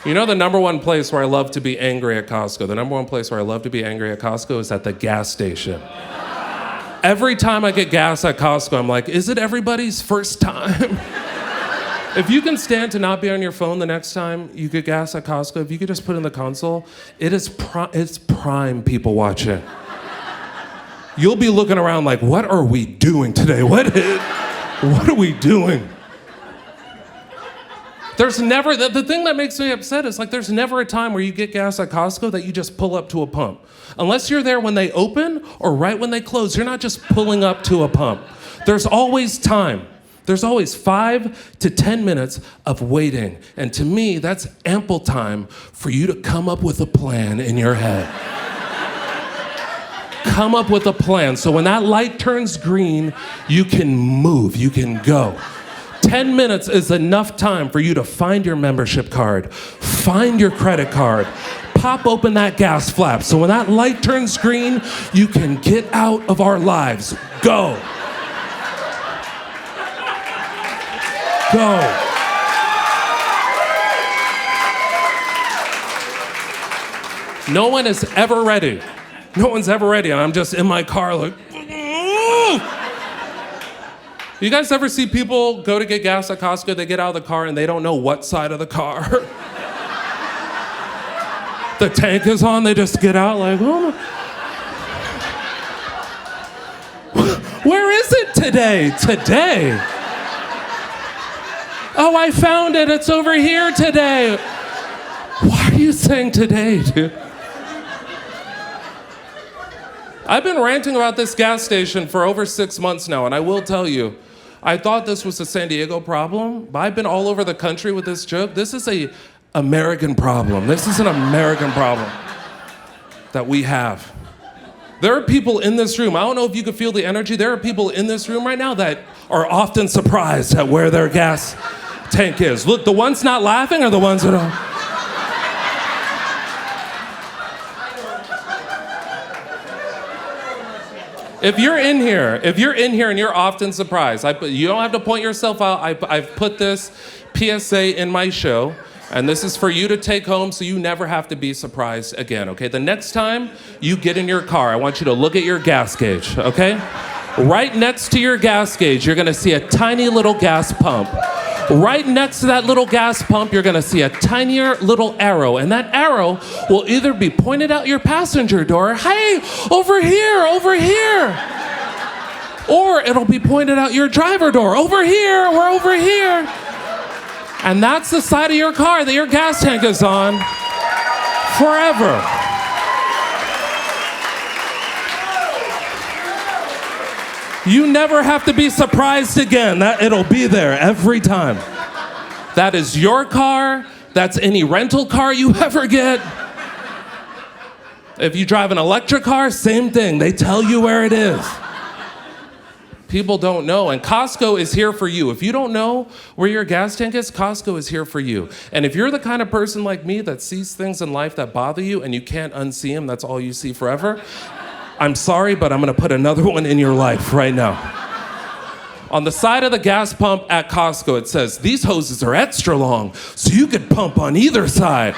F: You know the number one place where I love to be angry at Costco? The number one place where I love to be angry at Costco is at the gas station. Every time I get gas at Costco, I'm like, is it everybody's first time? If you can stand to not be on your phone the next time you get gas at Costco, if you could just put in the console, it's prime people watching. You'll be looking around like, what are we doing today? What are we doing? There's never, the thing that makes me upset is like there's never a time where you get gas at Costco that you just pull up to a pump. Unless you're there when they open or right when they close, you're not just pulling up to a pump. There's always time. There's always 5 to 10 minutes of waiting. And to me, that's ample time for you to come up with a plan in your head. Come up with a plan. So when that light turns green, you can move, you can go. 10 minutes is enough time for you to find your membership card, find your credit card, pop open that gas flap. So when that light turns green, you can get out of our lives. Go. Go. No one is ever ready. No one's ever ready, and I'm just in my car like, You guys ever see people go to get gas at Costco, they get out of the car and they don't know what side of the car the tank is on, they just get out like, oh my. Where is it today? Today? Oh, I found it, it's over here today. Why are you saying today, dude? I've been ranting about this gas station for over 6 months now, and I will tell you, I thought this was a San Diego problem, but I've been all over the country with this joke. This is an American problem. This is an American problem that we have. There are people in this room, I don't know if you can feel the energy, there are people in this room right now that are often surprised at where their gas tank is. Look, the ones not laughing are the ones that are... If you're in here and you're often surprised, you don't have to point yourself out. I've put this PSA in my show, and this is for you to take home so you never have to be surprised again, okay? The next time you get in your car, I want you to look at your gas gauge, okay? Right next to your gas gauge, you're gonna see a tiny little gas pump. Right next to that little gas pump, you're gonna see a tinier little arrow, and that arrow will either be pointed out your passenger door, hey, over here, or it'll be pointed out your driver door, over here, we're over here. And that's the side of your car that your gas tank is on forever. You never have to be surprised again. It'll be there every time. That is your car. That's any rental car you ever get. If you drive an electric car, same thing. They tell you where it is. People don't know, and Costco is here for you. If you don't know where your gas tank is, Costco is here for you. And if you're the kind of person like me that sees things in life that bother you and you can't unsee them, that's all you see forever, I'm sorry, but I'm gonna put another one in your life right now. On the side of the gas pump at Costco, it says, these hoses are extra long, so you could pump on either side.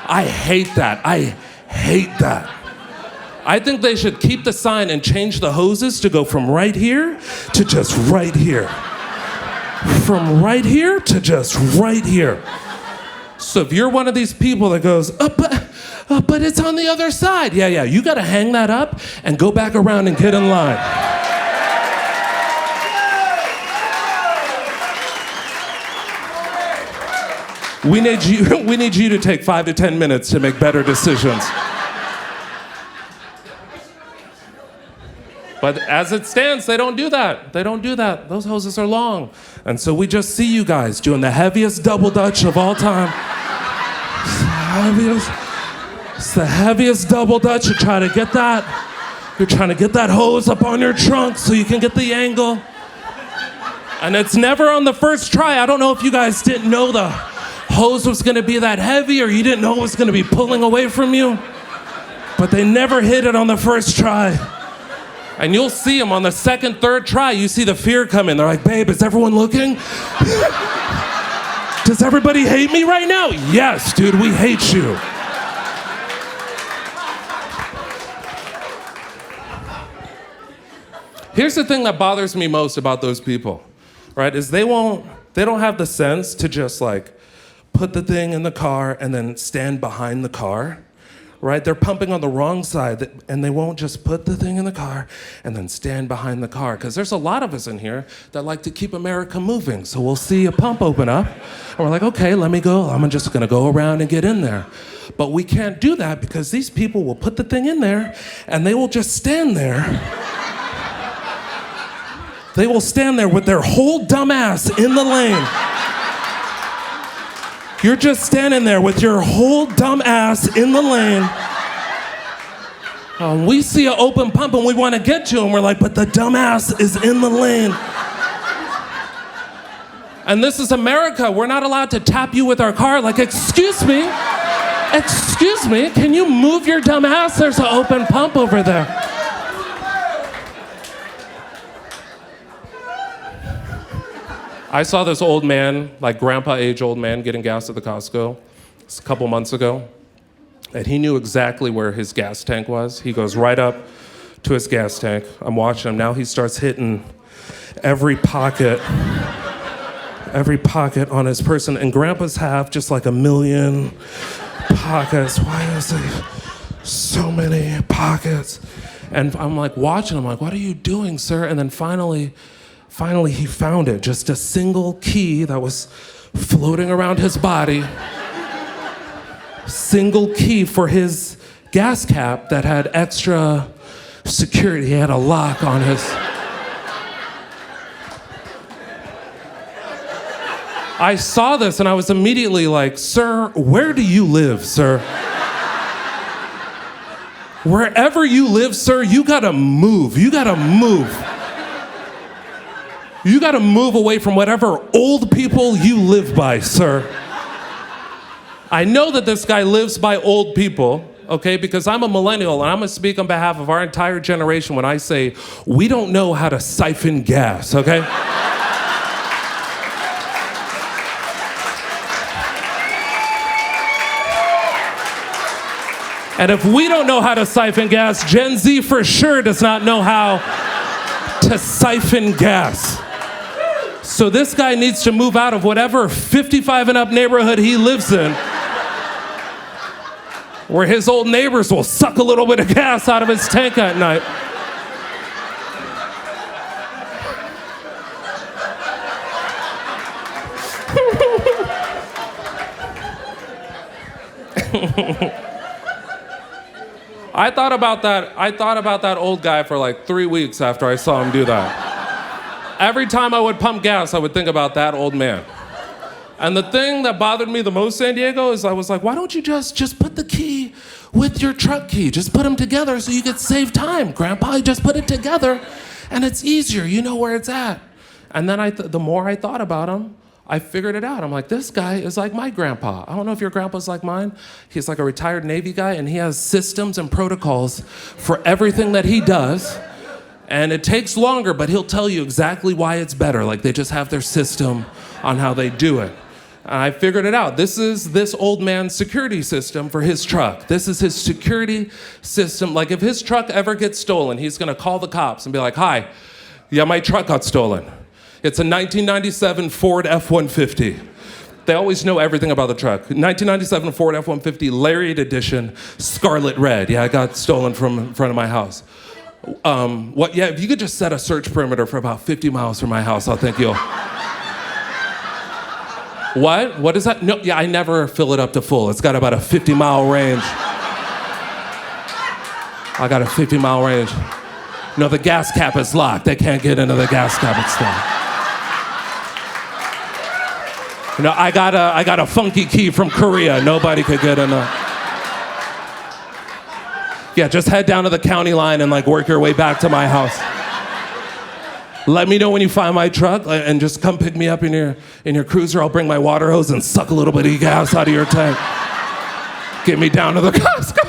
F: I hate that. I hate that. I think they should keep the sign and change the hoses to go from right here to just right here. From right here to just right here. So if you're one of these people that goes, but it's on the other side. Yeah, you gotta hang that up and go back around and get in line. We need you to take 5 to 10 minutes to make better decisions. But as it stands, they don't do that. They don't do that. Those hoses are long. And so we just see you guys doing the heaviest double dutch of all time. It's the heaviest double dutch. You're trying to get that hose up on your trunk so you can get the angle. And it's never on the first try. I don't know if you guys didn't know the hose was gonna be that heavy or you didn't know it was gonna be pulling away from you. but they never hit it on the first try. And you'll see them on the second, third try, you see the fear come in. They're like, babe, is everyone looking? Does everybody hate me right now? Yes, dude, we hate you. Here's the thing that bothers me most about those people, right? Is they don't have the sense to just like put the thing in the car and then stand behind the car, right? They're pumping on the wrong side and they won't just put the thing in the car and then stand behind the car. Because there's a lot of us in here that like to keep America moving. So we'll see a pump open up and we're like, okay, let me go. I'm just gonna go around and get in there. But we can't do that because these people will put the thing in there and they will just stand there. They will stand there with their whole dumb ass in the lane. You're just standing there with your whole dumb ass in the lane. We see an open pump and we want to get to him. We're like, but the dumb ass is in the lane. And this is America. We're not allowed to tap you with our car. Like, excuse me, can you move your dumb ass? There's an open pump over there. I saw this old man, like grandpa age old man, getting gas at the Costco a couple months ago. And he knew exactly where his gas tank was. He goes right up to his gas tank. I'm watching him. Now he starts hitting every pocket on his person. And grandpas have just like 1 million pockets. Why is there so many pockets? And I'm like watching him, like, what are you doing, sir? And then finally he found it, just a single key that was floating around his body. Single key for his gas cap that had extra security. He had a lock on his... I saw this and I was immediately like, sir, where do you live, sir? Wherever you live, sir, you gotta move. You gotta move away from whatever old people you live by, sir. I know that this guy lives by old people, okay, because I'm a millennial and I'm gonna speak on behalf of our entire generation when I say we don't know how to siphon gas, okay? And if we don't know how to siphon gas, Gen Z for sure does not know how to siphon gas. So this guy needs to move out of whatever 55 and up neighborhood he lives in, where his old neighbors will suck a little bit of gas out of his tank at night. I thought about that old guy for like 3 weeks after I saw him do that. Every time I would pump gas, I would think about that old man. And the thing that bothered me the most, San Diego, is I was like, why don't you just put the key with your truck key? Just put them together so you could save time. Grandpa, just put it together and it's easier. You know where it's at. And then the more I thought about him, I figured it out. I'm like, this guy is like my grandpa. I don't know if your grandpa's like mine. He's like a retired Navy guy and he has systems and protocols for everything that he does. And it takes longer, but he'll tell you exactly why it's better. Like they just have their system on how they do it. And I figured it out. This is this old man's security system for his truck. This is his security system. Like if his truck ever gets stolen, he's gonna call the cops and be like, hi, yeah, my truck got stolen. It's a 1997 Ford F-150. They always know everything about the truck. 1997 Ford F-150 Lariat Edition, scarlet red. Yeah, I got stolen from in front of my house. Yeah, if you could just set a search perimeter for about 50 miles from my house, I'll think you'll... What? What is that? No, yeah, I never fill it up to full. It's got about a 50-mile range. I got a 50-mile range. No, the gas cap is locked. They can't get into the gas cap. It's locked. You know, I got a funky key from Korea. Nobody could get in. Yeah, just head down to the county line and like work your way back to my house. Let me know when you find my truck and just come pick me up in your cruiser. I'll bring my water hose and suck a little bit of gas out of your tank. Get me down to the Costco.